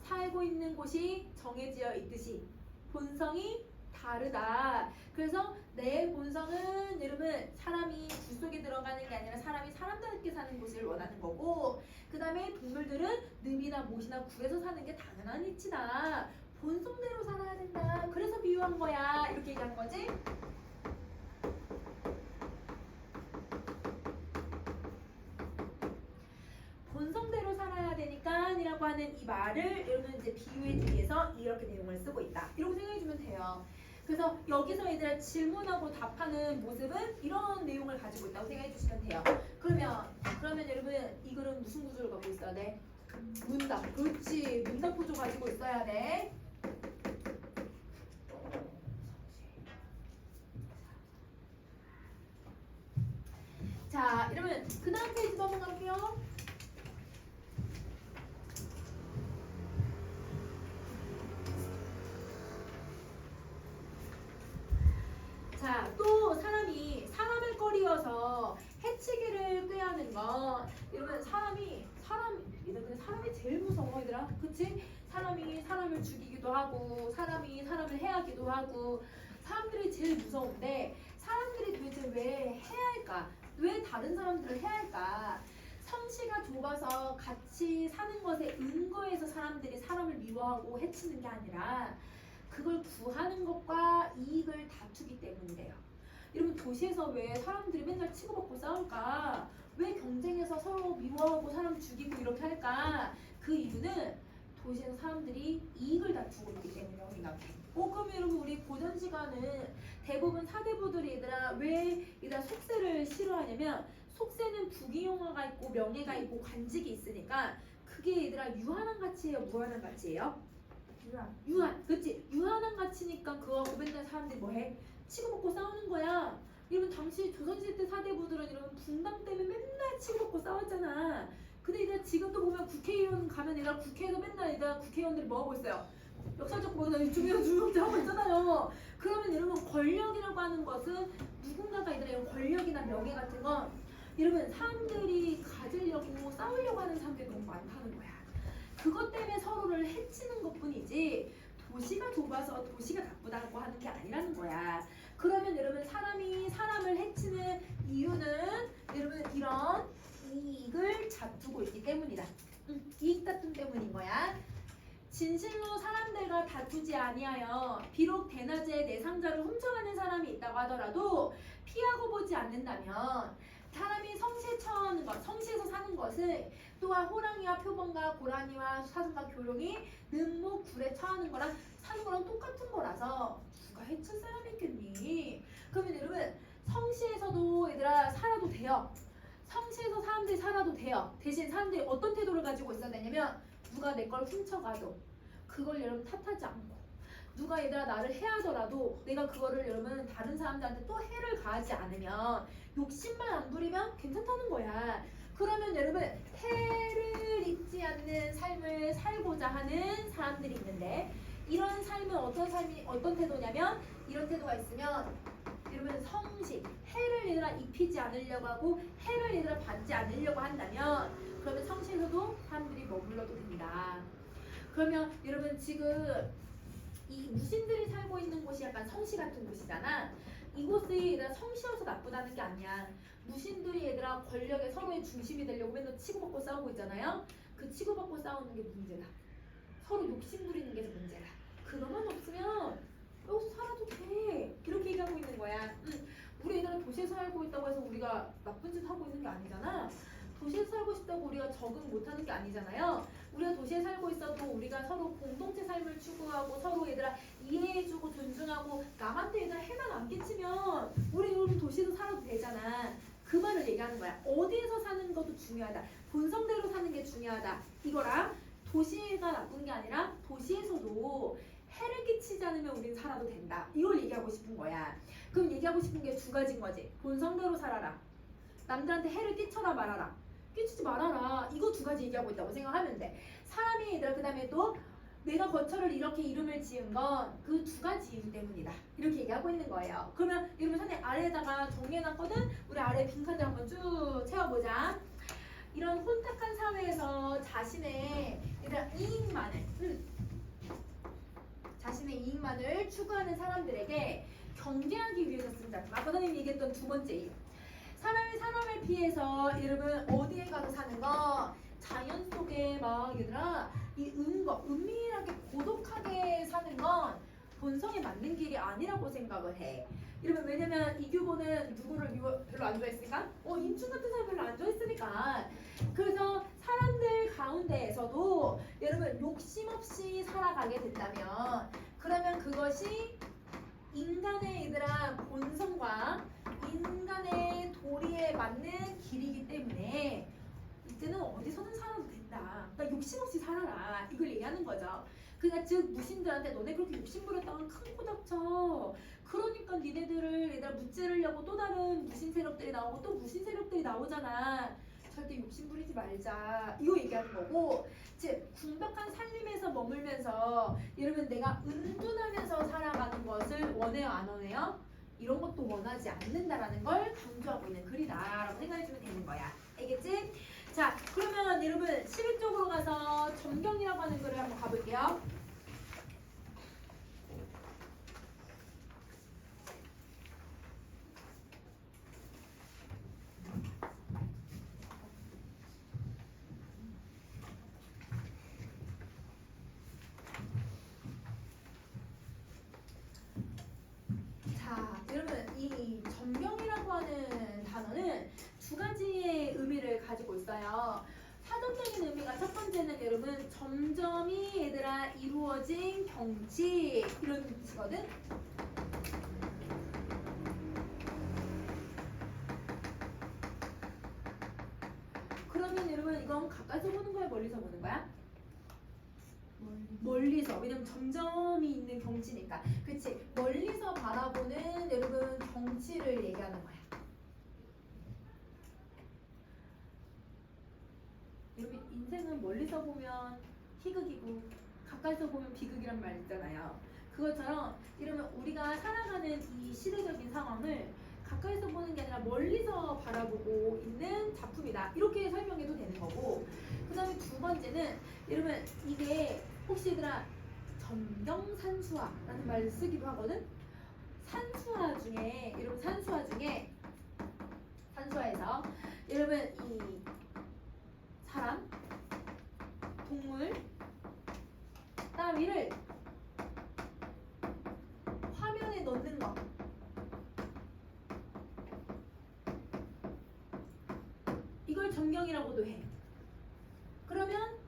살고 있는 곳이 정해져 있듯이 본성이 다르다. 그래서 내 본성은 여러분 여러분 사람이 굴 속에 들어가는 게 아니라 사람이 사람답게 사는 곳을 원하는 거고, 그 다음에 동물들은 늪이나 못이나 굴에서 사는 게 당연한 이치다. 본성대로 살아야 된다. 그래서 비유한 거야. 이렇게 얘기한 거지. 본성대로 살아야 되니까이라고 하는 이 말을 여러분 이제 비유에 대해서 이렇게 내용을 쓰고 있다. 이렇게 생각해주면 돼요. 그래서 여기서 얘들아 질문하고 답하는 모습은 이런 내용을 가지고 있다고 생각해주시면 돼요. 그러면 여러분 이 글은 무슨 구조를 갖고 있어야 돼? 문답. 그렇지. 문답 구조 가지고 있어야 돼. 자, 여러분 그 다음 페이지 넘어갈게요. 자, 또 사람이 사람을 꺼리어서 해치기를 꾀하는 건, 여러분 사람이 제일 무서워 얘들아. 그치? 사람이 사람을 죽이기도 하고 사람이 사람을 해하기도 하고 사람들이 제일 무서운데, 사람들이 도대체 왜 해할까? 왜 다른 사람들을 해할까? 성씨가 좁아서 같이 사는 것에 은거해서 사람들이 사람을 미워하고 해치는 게 아니라 그걸 구하는 것과 이익을 다투기 때문이래요. 여러분 도시에서 왜 사람들이 맨날 치고받고 싸울까? 왜 경쟁해서 서로 미워하고 사람 죽이고 이렇게 할까? 그 이유는 도시에서 사람들이 이익을 다투고 있기 때문이라고 생각해. 그럼 여러분 우리 고전 시간은 대부분 사대부들이 얘들아 왜 얘들아 속세를 싫어하냐면, 속세는 부귀영화가 있고 명예가 있고 관직이 있으니까 그게 얘들아 유한한 가치예요, 무한한 가치예요? 유한. 그치? 유한한 가치니까 그거 맨날 사람들이 뭐해? 치고받고 싸우는 거야. 여러분 당시 조선시대 때 사대부들은 여러분 분당 때문에 맨날 치고받고 싸웠잖아. 근데 얘들아 지금도 보면 국회의원 가면 얘들아 국회에서 맨날 얘들아 국회의원들이 뭐 하고 있어요? 역사적 보도나 유튜브에서 주목제 하고 있잖아요. 그러면 여러분 권력이라고 하는 것은 누군가가 얘들아 이런 권력이나 명예 같은 건 여러분 사람들이 가지려고 싸우려고 하는 사람들이 너무 많다는 거야. 그것 때문에 서로를 해치는 것뿐이지 도시가 좁아서 도시가 나쁘다고 하는 게 아니라는 거야. 그러면 여러분 사람이 사람을 해치는 이유는 여러분 이런 이익을 다투고 있기 때문이다. 이익 다툼 때문인 거야. 진실로 사람들과 다투지 아니하여 비록 대낮에 내 상자를 훔쳐가는 사람이 있다고 하더라도 피하고 보지 않는다면, 사람이 성시에 처하는 것, 성시에서 사는 것을 또한 호랑이와 표범과 고라니와 사슴과 교룡이 늪목 굴에 처하는 거랑 사는 거랑 똑같은 거라서 누가 해칠 사람이 있겠니? 그러면 여러분 성시에서도 얘들아 살아도 돼요. 성시에서 사람들이 살아도 돼요. 대신 사람들이 어떤 태도를 가지고 있어야 되냐면, 누가 내 걸 훔쳐가도 그걸 여러분 탓하지 않고, 누가 얘들아 나를 해하더라도 내가 그거를 여러분 다른 사람들한테 또 해를 가하지 않으면, 욕심만 안 부리면 괜찮다는 거야. 그러면 여러분 해를 입지 않는 삶을 살고자 하는 사람들이 있는데, 이런 삶은 어떤 태도냐면, 이런 태도가 있으면 여러분 성식, 해를 얘들아 입히지 않으려고 하고 해를 얘들아 받지 않으려고 한다면, 그러면 성시에서도 사람들이 머물러도 됩니다. 그러면 여러분 지금 이 무신들이 살고 있는 곳이 약간 성시 같은 곳이잖아. 이곳이 얘들아 성시여서 나쁘다는 게 아니야. 무신들이 얘들아 권력의 서로의 중심이 되려고 맨날 치고받고 싸우고 있잖아요. 그 치고받고 싸우는 게 문제다. 서로 욕심 부리는 게 문제다. 그것만 없으면 여기서 살아도 돼. 이렇게 얘기하고 있는 거야. 우리 얘들은 도시에 살고 있다고 해서 우리가 나쁜 짓 하고 있는 게 아니잖아. 도시에 살고 싶다고 우리가 적응 못하는 게 아니잖아요. 우리가 도시에 살고 있어도 우리가 서로 공동체 삶을 추구하고 서로 얘들아 이해해주고 존중하고 남한테 얘들아 해만 안 끼치면 우리 여러분 도시에서 살아도 되잖아. 그 말을 얘기하는 거야. 어디에서 사는 것도 중요하다. 본성대로 사는 게 중요하다. 이거랑 도시가 나쁜 게 아니라 도시에서도 해를 끼치지 않으면 우린 살아도 된다. 이걸 얘기하고 싶은 거야. 그럼 얘기하고 싶은 게 두 가지인 거지. 본성대로 살아라. 남들한테 해를 끼쳐라 말아라. 끼치지 말아라. 이거 두 가지 얘기하고 있다고 생각하면 돼. 사람이 얘들아 그 다음에 또 내가 거처를 이렇게 이름을 지은 건 그 두 가지 이유 때문이다. 이렇게 얘기하고 있는 거예요. 그러면 여러분 선생님 아래에다가 정리해놨거든? 우리 아래 빈칸들 한번 쭉 채워보자. 이런 혼탁한 사회에서 자신의 얘들아 이익만을 추구하는 사람들에게 경계하기 위해서 쓴 작품. 아까 선생님이 얘기했던 두 번째 이유. 사람이 사람을 피해서 여러분 어디에 가서 사는 거? 자연 속에 막 얘들아 이 은밀하게 고독하게 사는 건 본성에 맞는 길이 아니라고 생각을 해. 이러면 왜냐면 이규보는 누구를 별로 안 좋아했으니까? 인충 같은 사람 별로 안 좋아했으니까. 그래서 사람들 가운데에서도 여러분 욕심 없이 살아가게 된다면 그러면 그것이 인간의 얘들아 본성과 인간의 도리에 맞는 길이기 때문에 이때는 어디서든 살아도 된다. 그러니까 욕심 없이 살아라. 이걸 얘기하는 거죠. 그러니까 즉 무신들한테 너네 그렇게 욕심 부렸다가 큰 코 다쳐. 그러니까 니네들을 얘들아 무찌르려고 또 다른 무신 세력들이 나오고 또 무신 세력들이 나오잖아. 절대 욕심 부리지 말자. 이거 얘기하는 거고 즉 궁벽한 살림에서 머물면서 여러분 내가 은둔하면서 살아가는 것을 원해요 안 원해요? 이런 것도 원하지 않는다라는 걸 강조하고 있는 글이다라고 생각해주면 되는 거야. 알겠지? 자 그러면 여러분 11쪽으로 가서 점경이라고 하는 글을 한번 가볼게요. 자 여러분 이 점경이라고 하는 단어는 두 가지의 의미를 가지고 있어요. 사전적인 의미가 첫 번째는 여러분 점점이 얘들아 이루어진 경치 이런 뜻이거든. 그러면 여러분 이건 가까이서 보는 거야 멀리서 보는 거야? 멀리서. 왜냐면 점점이 있는 경치니까. 그치? 멀리서 바라보는 여러분 경치를 얘기하는 거야. 여러분 인생은 멀리서 보면 희극이고 가까이서 보면 비극이란 말 있잖아요. 그것처럼 이러면 우리가 살아가는 이 시대적인 상황을 가까이서 보는 게 아니라 멀리서 바라보고 있는 작품이다. 이렇게 설명해도 되는 거고 그 다음에 두 번째는 여러분 이게 혹시 얘들아 점경산수화라는 말을 쓰기도 하거든. 산수화 중에 여러분 산수화에서 여러분 이 사람, 동물, 따위를 화면에 넣는 거. 이걸 점경이라고도 해. 그러면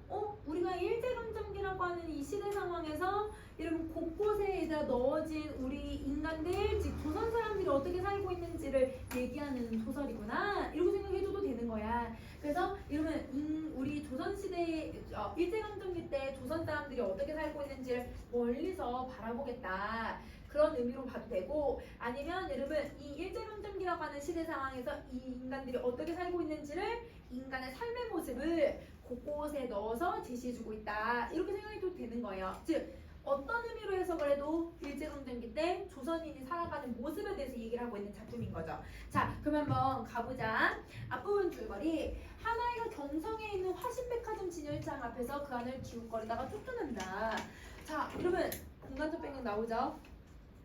우리가 일제강점기라고 하는 이 시대 상황에서 여러분 곳곳에다 넣어진 우리 인간들, 즉 조선 사람들이 어떻게 살고 있는지를 얘기하는 소설이구나 이렇게 생각해줘도 되는 거야. 그래서 여러분 우리 조선시대 일제강점기 때 조선 사람들이 어떻게 살고 있는지를 멀리서 바라보겠다. 그런 의미로 봐도 되고 아니면 여러분 이 일제강점기라고 하는 시대 상황에서 이 인간들이 어떻게 살고 있는지를 인간의 삶의 모습을 곳곳에 넣어서 제시해주고 있다. 이렇게 생각해도 되는 거예요. 즉 어떤 의미로 해석을 해도 일제강점기 때 조선인이 살아가는 모습에 대해서 얘기를 하고 있는 작품인 거죠. 자 그럼 한번 가보자. 앞부분 줄거리 한 아이가 경성에 있는 화신백화점 진열장 앞에서 그 안을 기웃거리다가 쫓겨난다. 자 여러분 공간적 배경 나오죠?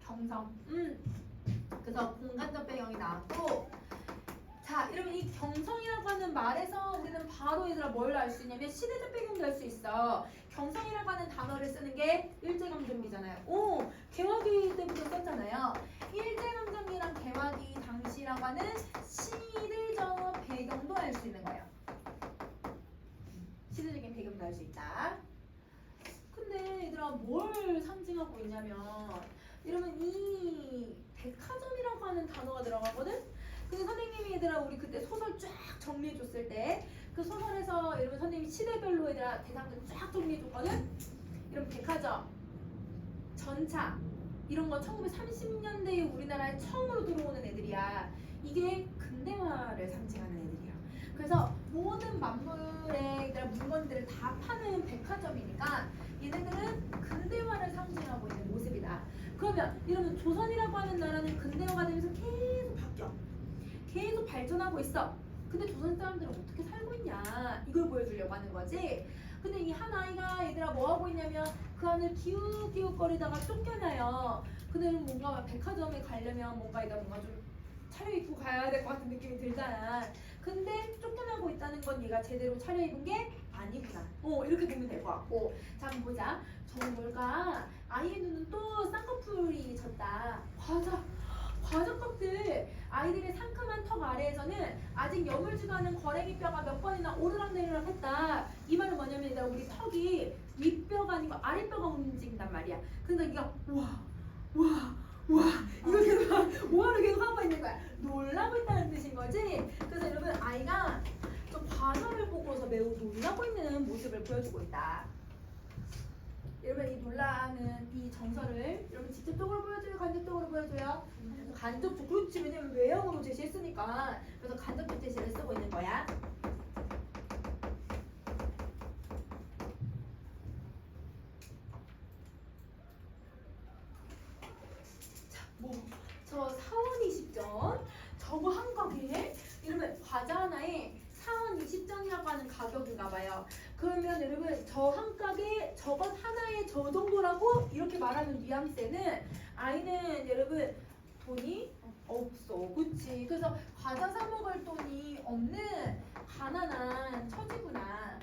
경성. 그래서 공간적 배경이 나왔고 자 여러분 이 경성이라고 하는 말에서 우리는 바로 얘들아 뭘 알 수 있냐면 시대적 배경도 알 수 있어. 경성이라고 하는 단어를 쓰는 게 일제강점기잖아요. 개화기 때부터 썼잖아요. 일제강점기랑 개화기 당시라고 하는 시대적 배경도 알 수 있는 거예요. 시대적인 배경도 알 수 있다. 근데 얘들아 뭘 상징하고 있냐면 여러분 이 백화점이라고 하는 단어가 들어가거든? 근데 선생님이 얘들아 우리 그때 소설 쫙 정리해줬을 때 그 소설에서 여러분 선생님이 시대별로 얘들아 대상들 쫙 정리해줬거든? 여러분 백화점, 전차 이런 거 1930년대에 우리나라에 처음으로 들어오는 애들이야. 이게 근대화를 상징하는 애들이야. 그래서 모든 만물의 물건들을 다 파는 백화점이니까 얘네들은 근대화를 상징하고 있는 모습이다. 그러면 여러분 조선이라고 하는 나라는 근대화가 되면서 계속 바뀌어. 계속 발전하고 있어. 근데 조선 사람들은 어떻게 살고 있냐 이걸 보여주려고 하는 거지. 근데 이 한 아이가 얘들아 뭐 하고 있냐면 그 안을 기웃기웃거리다가 쫓겨나요. 근데 뭔가 백화점에 가려면 뭔가 좀 차려입고 가야 될 것 같은 느낌이 들잖아. 근데 쫓겨나고 있다는 건 얘가 제대로 차려입은 게 아니구나. 이렇게 보면 될 것 같고. 자, 한번 보자. 저건 뭘까? 아이의 눈은 또 쌍꺼풀이 졌다. 과자값들. 아이들의 상큼한 턱 아래에서는 아직 여물지도 않은 거래기 뼈가 몇 번이나 오르락내리락 했다. 이 말은 뭐냐면 얘들아, 우리 턱이 윗뼈가 아니고 아랫뼈가 움직인단 말이야. 그러니까 이거 와 이거 계속 뭐하러 계속 하고 있는 거야. 놀라고 있다는 뜻인 거지. 그래서 여러분 아이가 좀 과자를 보고서 매우 놀라고 있는 모습을 보여주고 있다. 여러분 이 놀라는 이 정서를 여러분 직접적으로 보여줘요? 간접적으로 보여줘요? 간접적. 그렇지. 왜냐면 외형으로 제시했으니까. 그래서 간접적 제시를 쓰고 있는 거야. 저 사원 20전 저거 한 가게에 이러면 과자 하나에 사원 20전이라고 하는 가격인가 봐요. 그러면 여러분 저 한 가게 저것 하나에 저 정도라고 이렇게 말하는 뉘앙스에는 아이는 여러분 돈이 없어. 그치? 그래서 과자 사 먹을 돈이 없는 가난한 처지구나.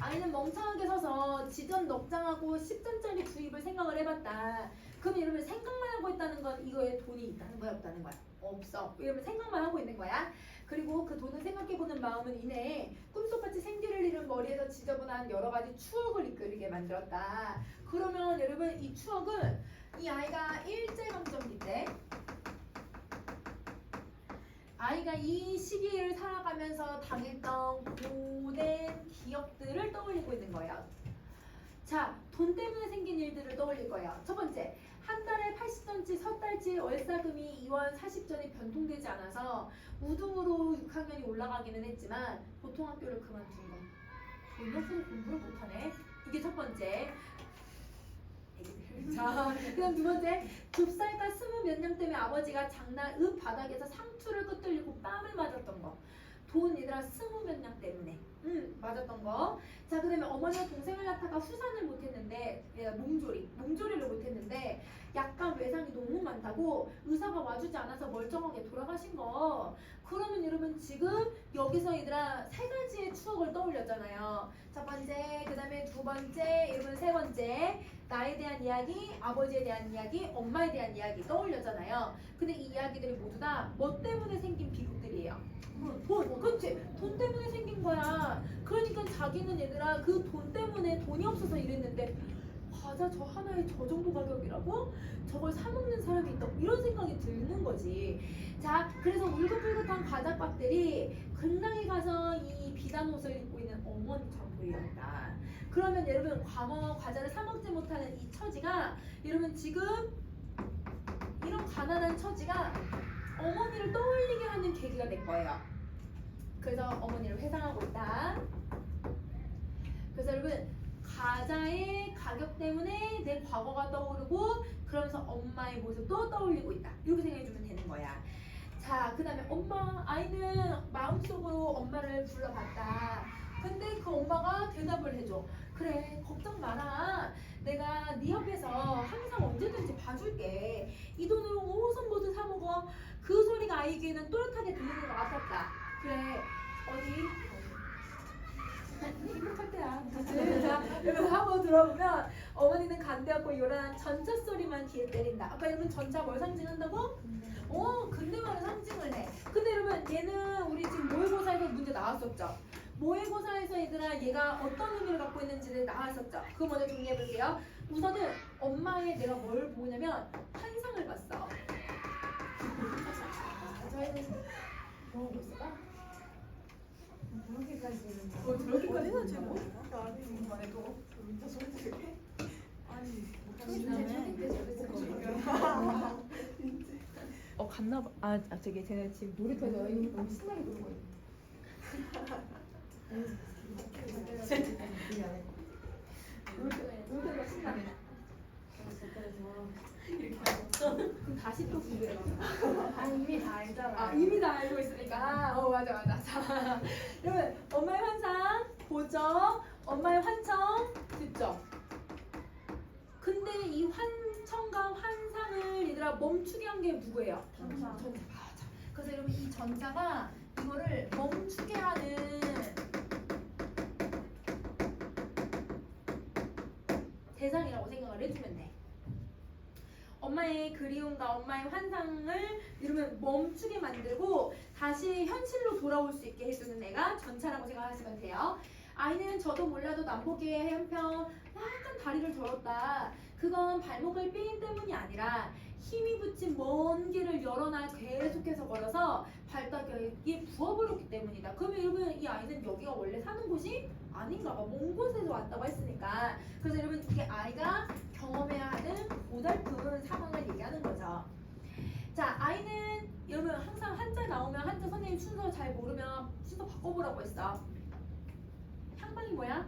아이는 멍청하게 서서 지전 넉장하고 10전짜리 구입을 생각을 해봤다. 그럼 여러분 생각만 하고 있다는 건 이거에 돈이 있다는 거야, 없다는 거야? 없어. 이러면 생각만 하고 있는 거야. 그리고 그 돈을 생각해보는 마음은 이내 꿈속같이 생기를 잃은 머리에서 지저분한 여러 가지 추억을 이끌게 만들었다. 그러면 여러분 이 추억은 이 아이가 일제강점기 때 아이가 이 시기를 살아가면서 당했던 고된 기억들을 떠올리고 있는 거예요. 자, 돈 때문에 생긴 일들을 떠올릴 거예요. 첫 번째, 한 달에 80전치 석 달치 월사금이 2원 40전이 변통되지 않아서 우등으로 6학년이 올라가기는 했지만 보통 학교를 그만둔 거. 돈이 없어서 공부를 못하네. 이게 첫 번째. 자, 그다음 두 번째, 좁쌀과 스무 몇 냥 때문에 아버지가 장날 읍 바닥에서 상투를 끄뚫리고 뺨을 맞았던 거. 돈 얘들아 스무 몇 냥 때문에 맞았던 거. 자, 그다음에 어머니가 동생을 낳다가 후산을 못했는데 몸조리를 못했는데 약간 외상이 너무 많다고 의사가 와주지 않아서 멀쩡하게 돌아가신 거. 그러면 여러분 지금 여기서 얘들아 세 가지의 추억을 떠올렸잖아요. 첫 번째, 그다음에 두 번째, 여러분 세 번째, 나에 대한 이야기, 아버지에 대한 이야기, 엄마에 대한 이야기 떠올렸잖아요. 근데 이 이야기들이 모두 다 뭐 때문에 생긴 비극들이에요? 돈, 그렇지? 돈 때문에 생긴 거야. 그러니까 자기는 얘들아 그 돈 때문에 돈이 없어서 이랬는데 과자 저 하나에 저 정도 가격이라고? 저걸 사 먹는 사람이 있다. 이런 생각이 드는 거지. 자, 그래서 울긋불긋한 과자값들이 극락에 가서 이 비단 옷을 입고 있는 어머니처럼 보인다. 그러면 여러분 과자를 사 먹지 못하는 이 처지가 여러분 지금 이런 가난한 처지가 어머니를 떠올리게 하는 계기가 될 거예요. 그래서 어머니를 회상하고 있다. 그래서 여러분 과자의 가격 때문에 내 과거가 떠오르고 그러면서 엄마의 모습도 떠올리고 있다. 이렇게 생각해주면 되는 거야. 자, 그 다음에 아이는 마음속으로 엄마를 불러봤다. 근데 그 엄마가 대답을 해줘. 그래, 걱정 마라. 내가 네 옆에서 항상 언제든지 봐줄게. 이 돈으로 5호선 모두 사 먹어. 그 소리가 아이에게는 또렷하게 들리는 것 같았다. 그래, 어디? 행복할 때야. 자, 여러분 한번 들어보면 어머니는 간대없고 요란한 전차 소리만 귀에 때린다. 아까 여러분 전차 뭘 상징한다고? 근대말을 상징을 해. 근데 여러분 얘는 우리 지금 모의고사에서 문제 나왔었죠. 모의고사에서 얘들아 얘가 어떤 의미를 갖고 있는지를 나왔었죠. 그거 먼저 정리해 볼게요. 우선은 엄마의 내가 뭘 보냐면 환상을 봤어. 저희는 뭐 보고 있을까? 저렇게까지는 저렇게까지 해가지고? 나는 이번에도 진짜 솔직해. 아니 갔나봐. 저기 쟤네 지금 놀이터에서 너무 신나게 놀고 있네. 놀이터가 신나네. 그럼 다시 또 공부해봐. 이미 다 알잖아. 이미 다 알고 있으니까. 맞아. 자, 여러분 엄마의 환상 뭐죠? 엄마의 환청 듣죠? 근데 이 환청과 환상을 얘들아 멈추게 한 게 누구예요? 전사. 전사. 맞아. 그래서 여러분 이 전사가 이거를 멈추게 하는 대상이라고 생각을 해주면 돼. 엄마의 그리움과 엄마의 환상을 이러면 멈추게 만들고 다시 현실로 돌아올 수 있게 해주는 애가 전차라고 생각하시면 돼요. 아이는 저도 몰라도 남보기에 한편 약간 다리를 저었다. 그건 발목을 삔 때문이 아니라 힘이 붙인 먼 길을 여러 날 계속해서 걸어서 발바닥이 부어버렸기 때문이다. 그러면 여러분 이 아이는 여기가 원래 사는 곳이 아닌가 봐. 먼 곳에서 왔다고 했으니까. 그래서 여러분 이게 아이가 경험해야 하는 고달픈 상황을 얘기하는 거죠. 자, 아이는 여러분 항상 한자 나오면 한자 선생님 순서 잘 모르면 순서 바꿔보라고 했어. 향방이 뭐야?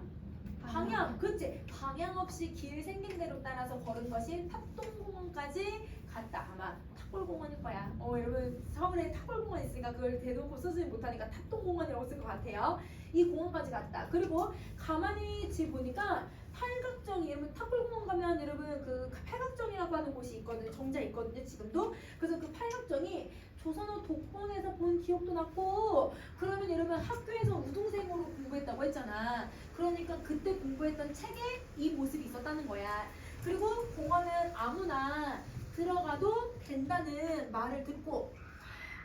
방향, 그치? 방향 없이 길 생긴 대로 따라서 걸은 것이 탑동공원까지 갔다. 아마 탑골공원일 거야. 여러분 서울에 탑골공원 있으니까 그걸 대놓고 쓰지 못하니까 탑동공원이라고 쓸 것 같아요. 이 공원까지 갔다. 그리고 가만히 지금 보니까 팔각정이 여러분 탑골공원 가면 여러분 그 팔각정이라고 하는 곳이 있거든요. 정자 있거든요. 지금도. 그래서 그 팔각정이 조선어 독본에서 본 기억도 났고 그러면 여러분 학교에서 우등생으로 공부했다고 했잖아. 그러니까 그때 공부했던 책에 이 모습이 있었다는 거야. 그리고 공원은 아무나 들어가도 된다는 말을 듣고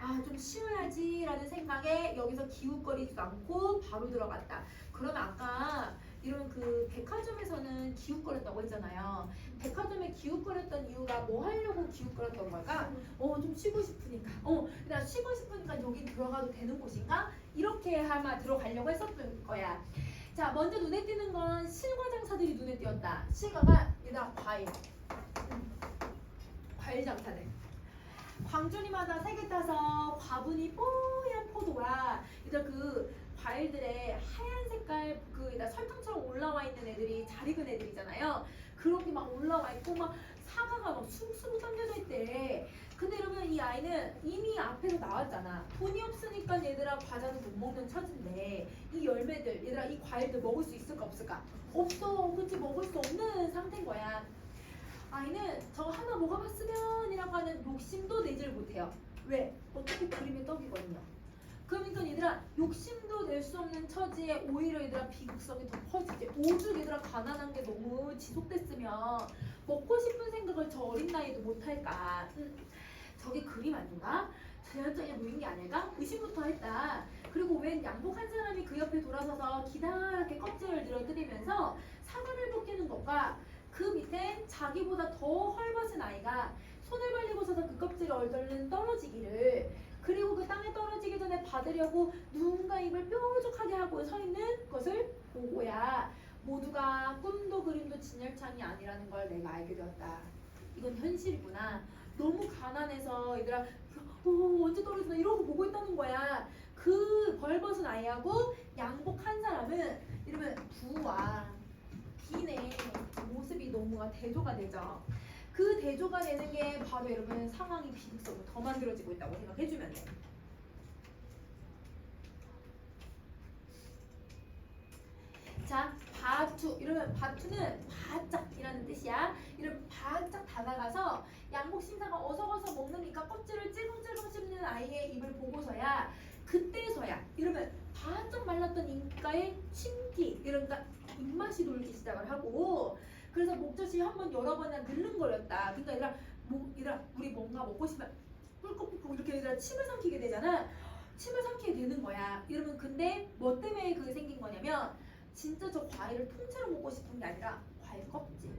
아, 좀 쉬어야지 라는 생각에 여기서 기웃거리지도 않고 바로 들어갔다. 그러면 아까 이런 그 백화점에서는 기웃거렸다고 했잖아요. 백화점에 기웃거렸던 이유가 뭐 하려고 기웃거렸던 걸까? 좀 쉬고 싶으니까. 그냥 쉬고 싶으니까 여기 들어가도 되는 곳인가? 이렇게 아마 들어가려고 했었던 거야. 자, 먼저 눈에 띄는 건 실과 장사들이 눈에 띄었다. 실과가 얘들아 과일. 과일 장사들. 광주리마다 색에 따서 과분이 뽀얀 포도와 얘들아 그 과일들의 하얀 색깔 그 설탕처럼 올라와 있는 애들이 잘 익은 애들이잖아요. 그런 게 막 올라와 있고 막 사과가 막 쑥쑥 당겨져 있대. 근데 여러분 이 아이는 이미 앞에서 나왔잖아. 돈이 없으니까 얘들아 과자는 못 먹는 처지인데 이 열매들 얘들아 이 과일들 먹을 수 있을까 없을까? 없어. 그치 먹을 수 없는 상태인 거야. 아이는 저거 하나 먹어봤으면 이라고 하는 욕심도 내질 못해요. 왜? 어차피 그림의 떡이거든요. 그러니까 얘들아 욕심도 낼 수 없는 처지에 오히려 얘들아 비극성이 더 커지지. 오죽 얘들아 가난한 게 너무 지속됐으면 먹고 싶은 생각을 저 어린 나이에도 못할까. 저게 그림 아닌가? 자연적인 무인 게 아닐까? 의심부터 했다. 그리고 웬 양복한 사람이 그 옆에 돌아서서 기다랗게 껍질을 늘어뜨리면서 사과를 벗기는 것과 그 밑에 자기보다 더 헐벗은 아이가 손을 벌리고 서서 그 껍질을 얼른 떨어지기를 그리고 그 땅에 떨어지기 전에 받으려고 누군가 입을 뾰족하게 하고 서 있는 것을 보고야 모두가 꿈도 그림도 진열창이 아니라는 걸 내가 알게 되었다. 이건 현실이구나. 너무 가난해서 얘들아 언제 떨어지나 이러고 보고 있다는 거야. 그 벌벗은 아이하고 양복 한 사람은 이러면 부와 빈의 모습이 너무가 대조가 되죠. 그 대조가 되는 게 바로 여러분 상황이 비극성으로 더 만들어지고 있다고 생각해주면 돼. 자, 바투. 이러면 바투는 바짝이라는 뜻이야. 이러면 바짝 다가가서 양복 신사가 어서어서 먹느니까 껍질을 찔끔찔끔 씹는 아이의 입을 보고서야 그때서야 이러면 바짝 말랐던 입가에 침기 이러니까 입맛이 돌기 시작을 하고 그래서 목젖이 한번 여러 번이나 늘름거렸다. 그러니까 얘들아 우리 뭔가 먹고 싶으면 꿀꺽꿀꺽 이렇게 얘들아 침을 삼키게 되잖아. 침을 삼키게 되는 거야. 이러면 근데 뭐 때문에 그게 생긴 거냐면 진짜 저 과일을 통째로 먹고 싶은 게 아니라 과일 껍질.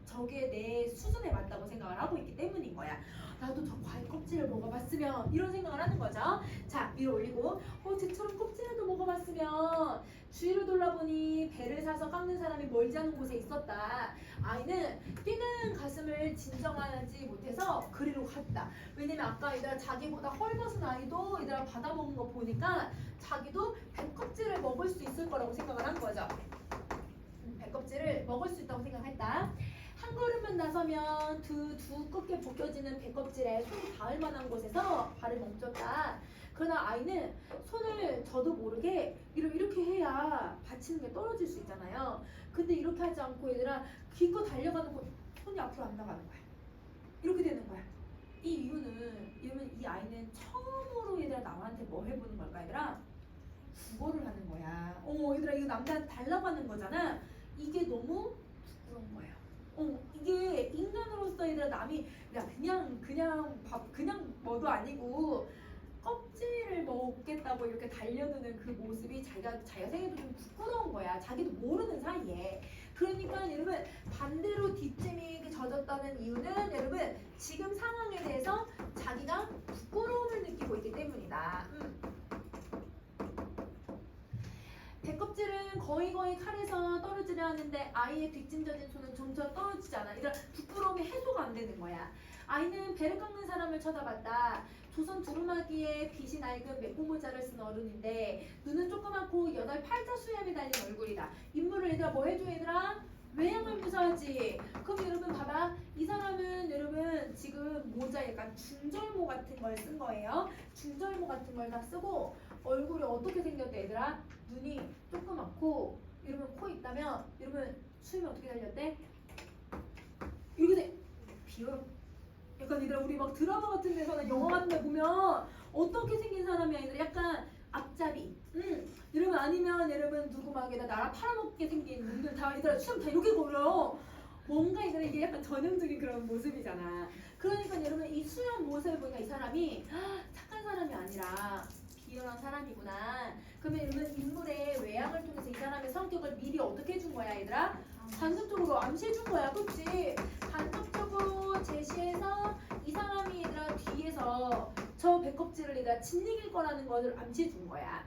저게 내 수준에 맞다고 생각을 하고 있기 때문인 거야. 나도 저 과일 껍질을 먹어봤으면 이런 생각을 하는 거죠. 자, 위로 올리고 쟤처럼 껍질이라도 먹어봤으면 주위를 돌아보니 배를 사서 깎는 사람이 멀지 않은 곳에 있었다. 아이는 뛰는 가슴을 진정하지 못해서 그리로 갔다. 왜냐면 아까 얘들아 자기보다 헐벗은 아이도 얘들아 받아먹는 거 보니까 자기도 배껍질을 먹을 수 있을 거라고 생각을 한 거죠. 배껍질을 먹을 수 있다고 생각했다. 한 걸음만 나서면 두껍게 벗겨지는 배껍질에 손이 닿을 만한 곳에서 발을 멈췄다. 그러나 아이는 손을 저도 모르게 이렇게 해야 받치는 게 떨어질 수 있잖아요. 근데 이렇게 하지 않고 얘들아 기껏 달려가는 거 손이 앞으로 안 나가는 거야. 이렇게 되는 거야. 이 이유는 이 아이는 처음으로 얘들아 나한테 뭐 해보는 걸까 얘들아? 국어를 하는 거야. 얘들아 이거 남자한테 달라고 하는 거잖아. 이게 너무 부끄러운 거야. 이게 인간으로서 얘들아 남이 야 그냥 뭐도 아니고 껍질을 먹겠다고 이렇게 달려드는 그 모습이 자기가 생각해도 좀 부끄러운 거야. 자기도 모르는 사이에. 그러니까 여러분 반대로 뒷짐이 젖었다는 이유는 여러분 지금 상황에 대해서 자기가 부끄러움을 느끼고 있기 때문이다. 배껍질은 거의 칼에서 떨어지려 하는데 아이의 뒷짐 젖은 손은 좀처럼 떨어지잖아. 이런 부끄러움이 해소가 안 되는 거야. 아이는 배를 깎는 사람을 쳐다봤다. 조선 두루마기에 빛이 낡은 메꾸모자를 쓴 어른인데 눈은 조그맣고 8팔자 수염이 달린 얼굴이다. 인물을 얘들아 뭐 해줘 얘들아? 외양을 묘사하지. 그럼 여러분 봐봐. 이 사람은 여러분 지금 모자 약간 중절모 같은 걸 쓴 거예요. 중절모 같은 걸 다 쓰고 얼굴이 어떻게 생겼대 얘들아? 눈이 조그맣고 여러분 코 있다면 여러분 수염이 어떻게 달렸대? 이렇게 돼. 비어. 약간 얘들아 우리 막 드라마 같은 데서나 영화 같은 데 보면 어떻게 생긴 사람이야 얘들아? 약간 앞잡이. 여러분 아니면 여러분 누구 막 얘들아 나라 팔아먹게 생긴 분들 다 얘들아 수염 다 이렇게 걸려. 뭔가 얘들아 이게 약간 전형적인 그런 모습이잖아. 그러니까 여러분 이 수염 모습을 보니까 이 사람이 착한 사람이 아니라 비열한 사람이구나. 그러면 여러분 인물의 외양을 통해서 이 사람의 성격을 미리 어떻게 해준 거야 얘들아? 간접적으로 암시해준 거야. 그치? 간접적으로 제시해서 이 사람이 얘들아 뒤에서 저 배껍질을 얘들아 짓이길 거라는 것을 암시해준 거야.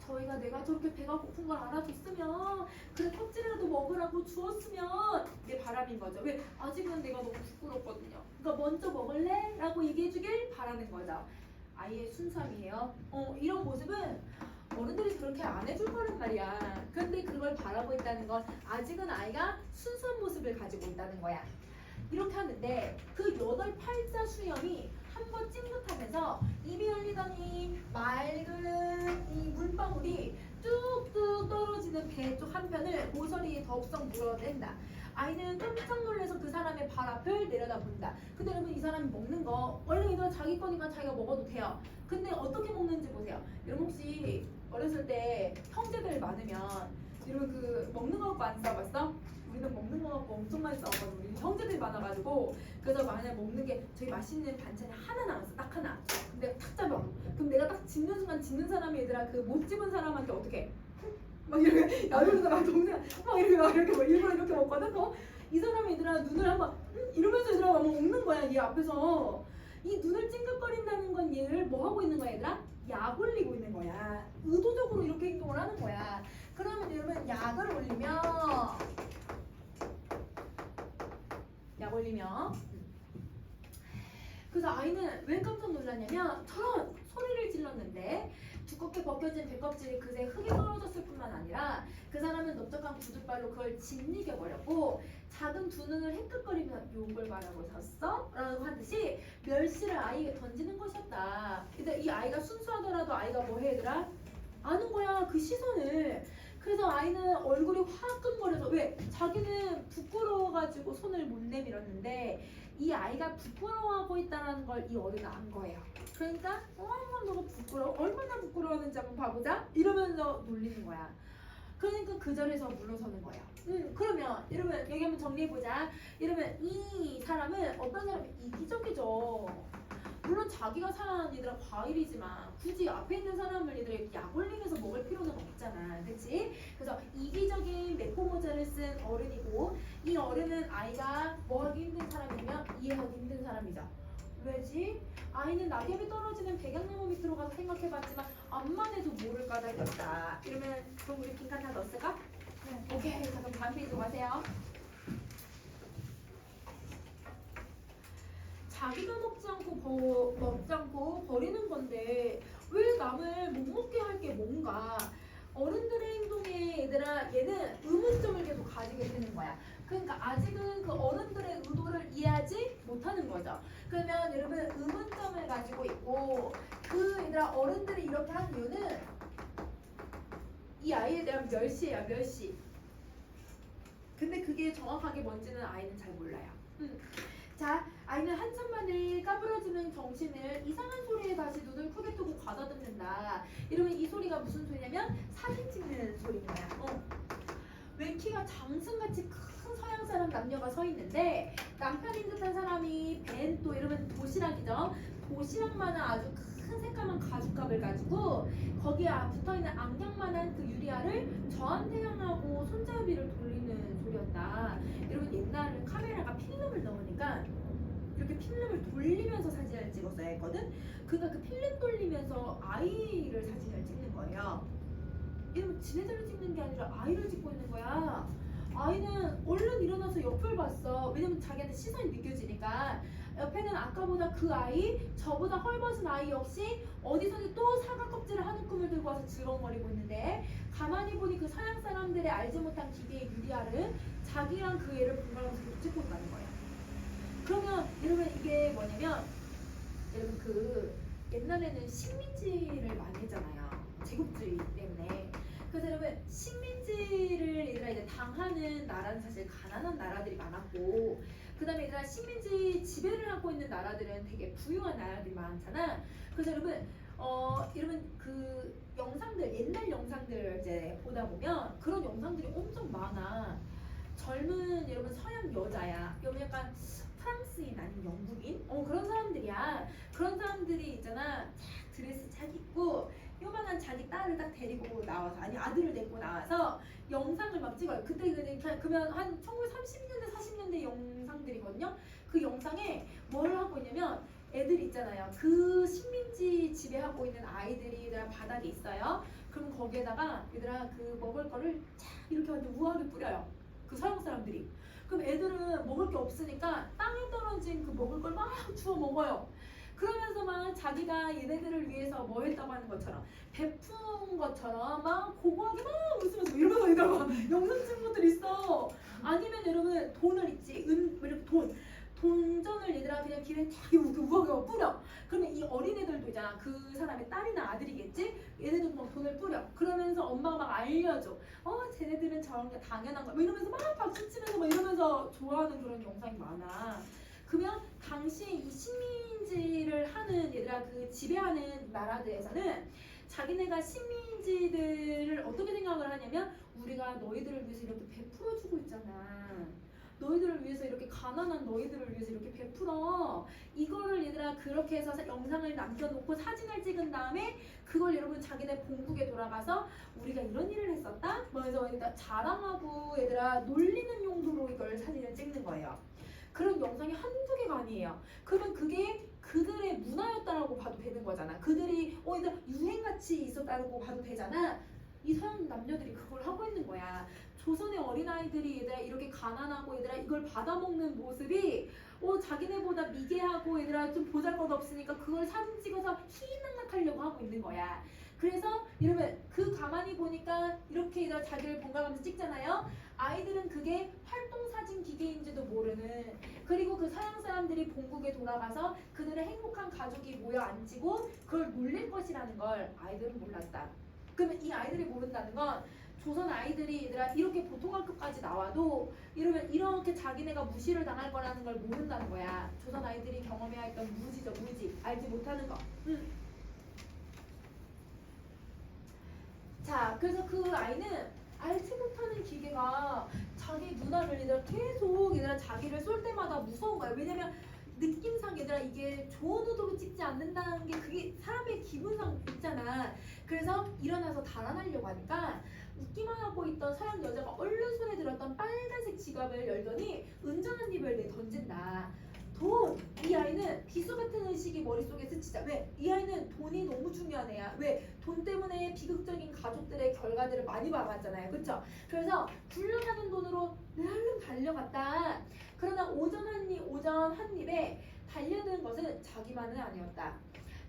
저희가 내가 저렇게 배가 고픈 걸 알아줬으면 그래 껍질이라도 먹으라고 주었으면 내 바람인 거죠. 왜? 아직은 내가 너무 부끄럽거든요. 그러니까 먼저 먹을래? 라고 얘기해주길 바라는 거죠. 아이의 순수함이에요. 이런 모습은 어른들이 그렇게 안 해줄 거란 말이야. 근데 그걸 바라고 있다는 건 아직은 아이가 순수한 모습을 가지고 있다는 거야. 이렇게 하는데 그 8팔자 수염이 한 번 찡긋하면서 입이 열리더니 맑은 이 물방울이 뚝뚝 떨어지는 배 쪽 한편을 모서리에 덥석 물어댄다. 아이는 깜짝 놀라서 그 사람의 발 앞을 내려다본다. 근데 여러분 이 사람이 먹는 거 원래 이거 자기 거니까 자기가 먹어도 돼요. 근데 어떻게 먹는지 보세요. 여러분 혹시 어렸을 때 형제들 많으면 여러분 그 먹는 거 갖고 안 싸워봤어? 우리는 먹는 거 갖고 엄청 많이 싸워가지고 우리 형제들이 많아가지고 그래서 만약에 먹는 게 저기 맛있는 반찬이 하나 남았어. 딱 하나. 근데 탁 잡아. 그럼 내가 딱 집는 순간 집는 사람이 얘들아 그 못 집은 사람한테 어떻게 막 이렇게 야유르다 막 동생 막 이렇게 막 일부러 이렇게 먹거든. 이 사람이 얘들아 눈을 한번 이러면서 얘들아 막 먹는 거야. 얘 앞에서 이 눈을 찡긋거린다는 건 얘를 뭐 하고 있는 거야 얘들아? 약 올리고 있는 거야. 의도적으로 이렇게 행동을 하는 거야. 그러면 여러분 약을 올리면 그래서 아이는 왜 깜짝 놀랐냐면 저런 소리를 질렀는데 두껍게 벗겨진 배껍질이 그새 흙에 떨어졌을 뿐만 아니라 그 사람은 넓적한 구두발로 그걸 짓이겨버렸고 작은 두 눈을 헷갈거리며 욕을 말하고 섰어? 라고 하듯이 멸시를 아이에게 던지는 것이었다. 근데 이 아이가 순수하더라도 아이가 뭐 해 얘들아? 아는 거야 그 시선을. 그래서 아이는 얼굴이 화끈거려서 왜? 자기는 부끄러워가지고 손을 못 내밀었는데 이 아이가 부끄러워하고 있다는 걸 이 어른은 안 거예요. 그러니까 너가 부끄러워? 얼마나 부끄러워하는지 한번 봐보자? 이러면서 놀리는 거야. 그러니까 그 자리에서 물러서는 거예요. 그러면 여러분 여기 한번 정리해보자. 여러분 이 사람은 어떤 사람이 이기적이죠. 물론 자기가 사랑하는 얘들아 과일이지만 굳이 앞에 있는 사람을 얘들아 약 올리면서 먹을 필요는 없잖아. 그치? 그래서 이기적인 메꾸모자를 쓴 어른이고 이 어른은 아이가 뭐 하기 힘든 사람이면 이해하기 힘든 사람이죠. 왜지? 아이는 낙엽이 떨어지는 백양나무 밑으로 가서 생각해봤지만 암만 해도 모를 까닭이 없다. 이러면 그럼 우리 빈칸 다 넣었을까? 네. 오케이. 자, 그럼 다음 페이지 가세요. 자기가 먹지 않고 버리는 건데 왜 남을 못 먹게 할 게 뭔가? 어른들의 행동에 얘들아 얘는 의문점을 계속 가지게 되는 거야. 그러니까 아직은 그 어른들의 의도를 이해하지 못하는 거죠. 그러면 여러분 의문점을 가지고 있고 그 얘들아 어른들이 이렇게 한 이유는 이 아이에 대한 멸시예요. 멸시. 근데 그게 정확하게 뭔지는 아이는 잘 몰라요. 자, 아이는 한참 만에 까부러지는 정신을 이상한 소리에 다시 눈을 크게 뜨고 가다듬는다. 이러면 이 소리가 무슨 소리냐면 사진 찍는 소리인 거야. 왜 키가 장승같이 큰 서양 사람 남녀가 서 있는데 남편인 듯한 사람이 벤 또 이러면 도시락이죠. 도시락만한 아주 큰 새까만 가죽갑을 가지고 거기에 붙어있는 악량만한 그 유리알을 저한테 향하고 손잡이를 돌리는 소리였다. 여러분 옛날에는 카메라가 필름을 넣으니까 이렇게 필름을 돌리면서 사진을 찍었어야 했거든. 그러니까 그 필름 돌리면서 아이를 사진을 찍는 거예요. 이러면 지네들을 찍는 게 아니라 아이를 찍고 있는 거야. 아이는 얼른 일어나서 옆을 봤어. 왜냐면 자기한테 시선이 느껴지니까. 옆에는 아까보다 그 아이, 저보다 헐벗은 아이 역시 어디선지 또 사과 껍질을 한 움큼을 들고 와서 즐거워거리고 있는데 가만히 보니 그 서양 사람들의 알지 못한 기계의 유리알은 자기랑 그 애를 번갈아가면서 계속 찍고 있다는 거예요. 그러면 여러분 이게 뭐냐면 여러분 그 옛날에는 식민지를 많이 했잖아요. 제국주의 때문에. 그래서 여러분 식민지를 얘들아 이제 당하는 나라는 사실 가난한 나라들이 많았고 그 다음에 얘들아 식민지 지배를 하고 있는 나라들은 되게 부유한 나라들이 많잖아. 그래서 여러분 그 영상들 옛날 영상들 이제 보다 보면 그런 영상들이 엄청 많아. 젊은 여러분 서양 여자야. 여러분 약간 프랑스인 아니면 영국인? 그런 사람들이야. 그런 사람들이 있잖아. 착 드레스 착 입고 요만한 자기 딸을 딱 데리고 나와서 아니 아들을 데리고 나와서 영상을 막 찍어요. 그때 그러면 한 1930년대 40년대 영상들이거든요. 그 영상에 뭘 하고 있냐면 애들 있잖아요. 그 식민지 지배하고 있는 아이들이 얘들아 바닥에 있어요. 그럼 거기에다가 얘들아 그 먹을 거를 쫙 이렇게 완전 우아하게 뿌려요. 그 서양 사람들이. 그럼 애들은 먹을 게 없으니까 땅에 떨어진 그 먹을 걸 막 주워 먹어요. 그러면서 막 자기가 얘네들을 위해서 뭐 했다고 하는 것처럼 베푼 것처럼 막 고고하게 막 웃으면서 이러면서 얘들아 막 영상 찍은 것들 있어. 아니면 여러분 돈을 있지 이렇게 돈전을 얘들아 그냥 길에 탁 이렇게 우아하게 뿌려. 그러면 이 어린애들도 있잖아. 그 사람의 딸이나 아들이겠지? 얘네들도 막 돈을 뿌려. 그러면서 엄마가 막 알려줘. 쟤네들은 저런 게 당연한 거야. 뭐 이러면서 막 박수치면서 막 이러면서 좋아하는 그런 영상이 많아. 그러면 당시 이 식민지를 하는 얘들아 그 지배하는 나라들에서는 자기네가 식민지들을 어떻게 생각을 하냐면 우리가 너희들을 위해서 이렇게 베풀어주고 있잖아. 너희들을 위해서 이렇게 가난한 너희들을 위해서 이렇게 베풀어. 이거를 얘들아 그렇게 해서 영상을 남겨놓고 사진을 찍은 다음에 그걸 여러분 자기네 본국에 돌아가서 우리가 이런 일을 했었다? 그래서 얘들아 자랑하고 얘들아 놀리는 용도로 이걸 사진을 찍는 거예요. 그런 영상이 한두 개가 아니에요. 그러면 그게 그들의 문화였다라고 봐도 되는 거잖아. 그들이 얘들아 유행같이 있었다고 봐도 되잖아. 이 서양 남녀들이 그걸 하고 있는 거야. 조선의 어린아이들이 얘들아 이렇게 가난하고 얘들아 이걸 받아먹는 모습이 자기네보다 미개하고 얘들아 좀 보잘것없으니까 그걸 사진 찍어서 희희낙낙하려고 하고 있는 거야. 그래서 이러면 그 가만히 보니까 이렇게 얘들아 자기를 번갈아가면서 찍잖아요. 아이들은 그게 활동사진 기계인지도 모르는, 그리고 그 서양 사람들이 본국에 돌아가서 그들의 행복한 가족이 모여 앉히고 그걸 놀릴 것이라는 걸 아이들은 몰랐다. 그러면 이 아이들이 모른다는 건 조선 아이들이 얘들아 이렇게 보통학교까지 나와도 이러면 이렇게 자기네가 무시를 당할 거라는 걸 모른다는 거야. 조선 아이들이 경험해야 했던 무지죠, 무지. 알지 못하는 거. 자, 그래서 그 아이는 알지 못하는 기계가 자기 누나를 얘들아 계속 얘들아 자기를 쏠 때마다 무서운 거야. 왜냐면 느낌상 얘들아 이게 좋은 의도로 찍지 않는다는 게 그게 사람의 기분상 있잖아. 그래서 일어나서 달아나려고 하니까 웃기만 하고 있던 서양 여자가 얼른 손에 들었던 빨간색 지갑을 열더니 은전한 입을 내던진다. 돈! 이 아이는 비수 같은 의식이 머릿속에 스치자. 왜? 이 아이는 돈이 너무 중요한 애야. 왜? 돈 때문에 비극적인 가족들의 결과들을 많이 봐봤잖아요. 그쵸? 그래서 굴러가는 돈으로 얼른 달려갔다. 그러나 오전 한 입에 달려든 것은 자기만은 아니었다.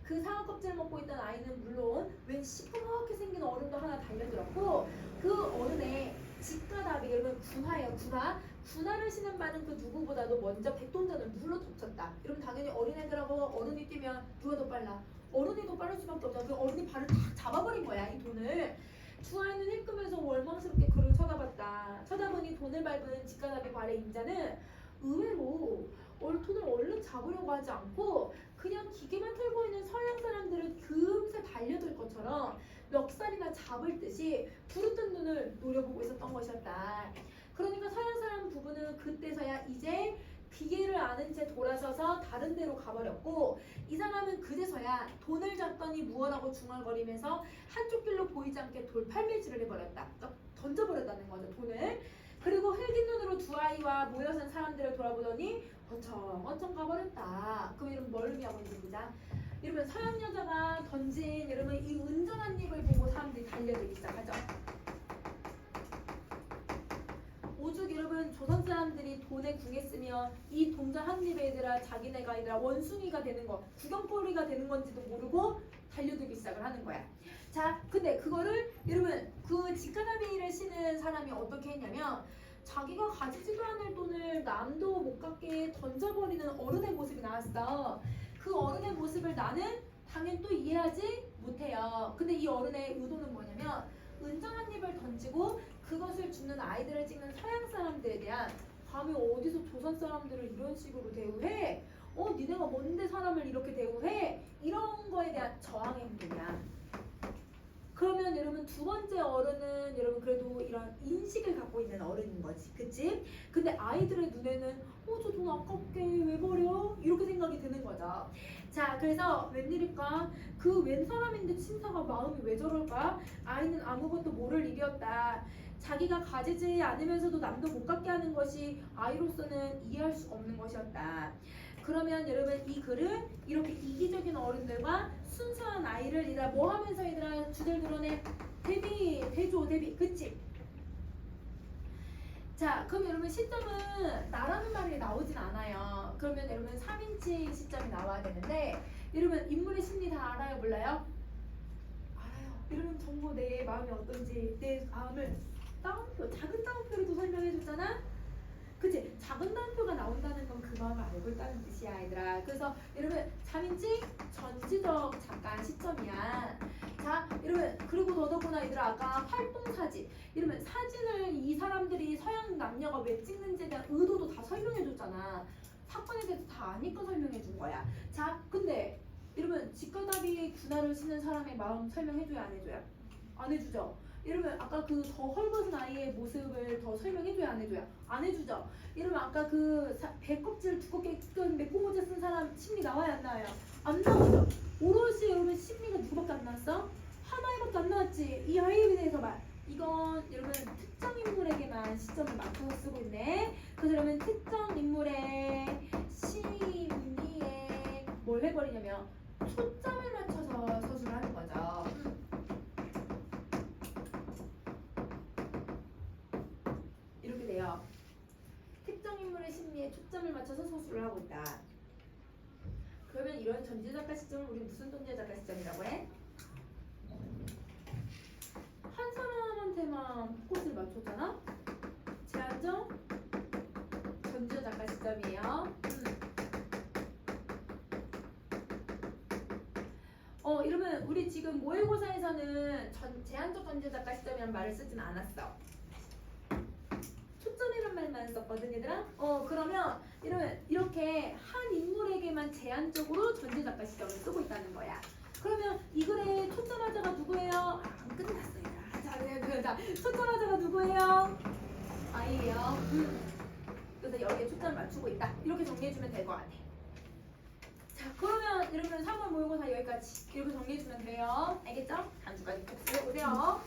그 사과 껍질을 먹고 있던 아이는 물론 웬 시퍼렇게 생긴 어른도 하나 달려들었고 그 어른의 직가답이 여러분 군화예요. 군화를 신은 바는 그 누구보다도 먼저 백동전을 물로 덮쳤다. 이러면 당연히 어린애들하고 어른이 뛰면 누가 더 빨라? 어른이 더 빠를 수밖에 없잖아. 그 어른이 발을 탁 잡아버린 거야, 이 돈을. 두 아이는 힐끔해서 원망스럽게 그를 쳐다봤다. 쳐다보니 돈을 밟은 직가답이 발의 임자는 의외로 돈을 얼른 잡으려고 하지 않고 그냥 기계만 틀고 있는 서양 사람들을 금세 달려들 것처럼 멱살이나 잡을 듯이 부르뜬 눈을 노려보고 있었던 것이었다. 그러니까 서양 사람 부부는 그때서야 이제 비계를 아는 채 돌아서서 다른 데로 가버렸고 이 사람은 그제서야 돈을 잡더니 무엇하고 중얼거리면서 한쪽 길로 보이지 않게 돌팔매질을 해버렸다. 그러니까 던져버렸다는 거죠, 돈을. 그리고 흘긴 눈으로 두 아이와 모여 선 사람들을 돌아보더니 어청 가버렸다. 그럼 이러면 뭘 의미하고 있는지 보자. 이러면 서양 여자가 던진 이러면 이 은전한 입을 보고 사람들이 달려들기 시작하죠. 오죽 여러분 조선 사람들이 돈에 궁했으면 이 동전 한 입에 얘들아 자기네가 아니라 원숭이가 되는 거 구경거리가 되는 건지도 모르고 달려들기 시작을 하는 거야. 자, 근데 그거를 여러분 그 직가다비를 신은 사람이 어떻게 했냐면 자기가 가지지도 않을 돈을 남도 못 갖게 던져버리는 어른의 모습이 나왔어. 그 어른의 모습을 나는 당연히 또 이해하지 못해요. 근데 이 어른의 의도는 뭐냐면 은전 한 입을 던지고 그것을 주는 아이들을 찍는 서양 사람들에 대한 감히 어디서 조선 사람들을 이런 식으로 대우해? 니네가 뭔데 사람을 이렇게 대우해? 이런 거에 대한 저항의 행동이야. 그러면 여러분 두 번째 어른은 여러분 그래도 이런 인식을 갖고 있는 어른인 거지, 그치? 근데 아이들의 눈에는 저 돈 아깝게 왜 버려? 이렇게 생각이 드는 거죠. 자, 그래서 웬일일까? 그 웬 사람인데 친사가 마음이 왜 저럴까? 아이는 아무것도 모를 일이었다. 자기가 가지지 않으면서도 남도 못 갖게 하는 것이 아이로서는 이해할 수 없는 것이었다. 그러면 여러분 이 글은 이렇게 이기적인 어른들과 순수한 아이를 얘들아 뭐 하면서 얘들아 주제를 드러내? 대조, 대비, 그치? 자, 그럼 여러분 시점은 나라는 말이 나오진 않아요. 그러면 여러분 3인칭 시점이 나와야 되는데 여러분 인물의 심리 다 알아요, 몰라요? 알아요. 여러분 전부 내 마음이 어떤지 내 마음을 따옴표, 작은 따옴표로도 설명해줬잖아? 그치? 작은 따옴표가 나온다는 건 그 마음을 알고 있다는 뜻이야, 얘들아. 그래서 여러분 3인칭 전지적 잠깐 시점이야. 자, 여러분 그리고 더더구나 얘들아 아까 활동사진 이러면 사진을 이 사람들이 서양 남녀가 왜 찍는지에 대한 의도도 다 설명해줬잖아. 사건에 대해서 다 아니까 설명해준 거야. 자, 근데 여러분 직가다비 군화를 신는 사람의 마음 설명해줘야 안 해줘요? 안 해주죠? 여러분 아까 그 더 헐벗은 아이의 모습을 더 설명해줘야 안 해줘요? 안 해주죠? 여러분 아까 그 배껍질 두껍게 끈 메꾸모자 쓴 사람 심리 나와요 안 나와요? 안 나오죠? 오롯이 여러분 심리가 누구밖에 안 나왔어? 하나밖에 안 나왔지? 이 아이에 대해서 말 이건 여러분 특정 인물에게만 시점을 맞춰서 쓰고 있네. 그래서 여러분 특정 인물의 심리에 뭘 해버리냐면 초점을 맞춰서 서술을 하는 거죠. 이렇게 돼요. 특정 인물의 심리에 초점을 맞춰서 서술을 하고 있다. 그러면 이런 전지작가 시점을 우리 무슨 전지작가 시점이라고 해? 한 사람한테만 포커스를 맞췄잖아? 제한적 전지작가 시점이에요. 이러면 우리 지금 모의고사에서는 제한적 전지작가 시점이란 말을 쓰진 않았어. 초점이란 말만 썼거든 얘들아? 그러면 이러면 이렇게 한 인물에게만 제한적으로 전지작가 시점을 쓰고 있다는 거야. 그러면 이 글의 초점화자가 누구예요? 안 끝났어 얘들아. 자, 초점화자가 누구예요? 아이예요. 그래서 여기에 초점을 맞추고 있다. 이렇게 정리해주면 될 것 같아. 자, 그러면 여러분 3월 모의고사 여기까지 이렇게 정리해주면 돼요. 알겠죠? 다음 주까지 꼭 보세요.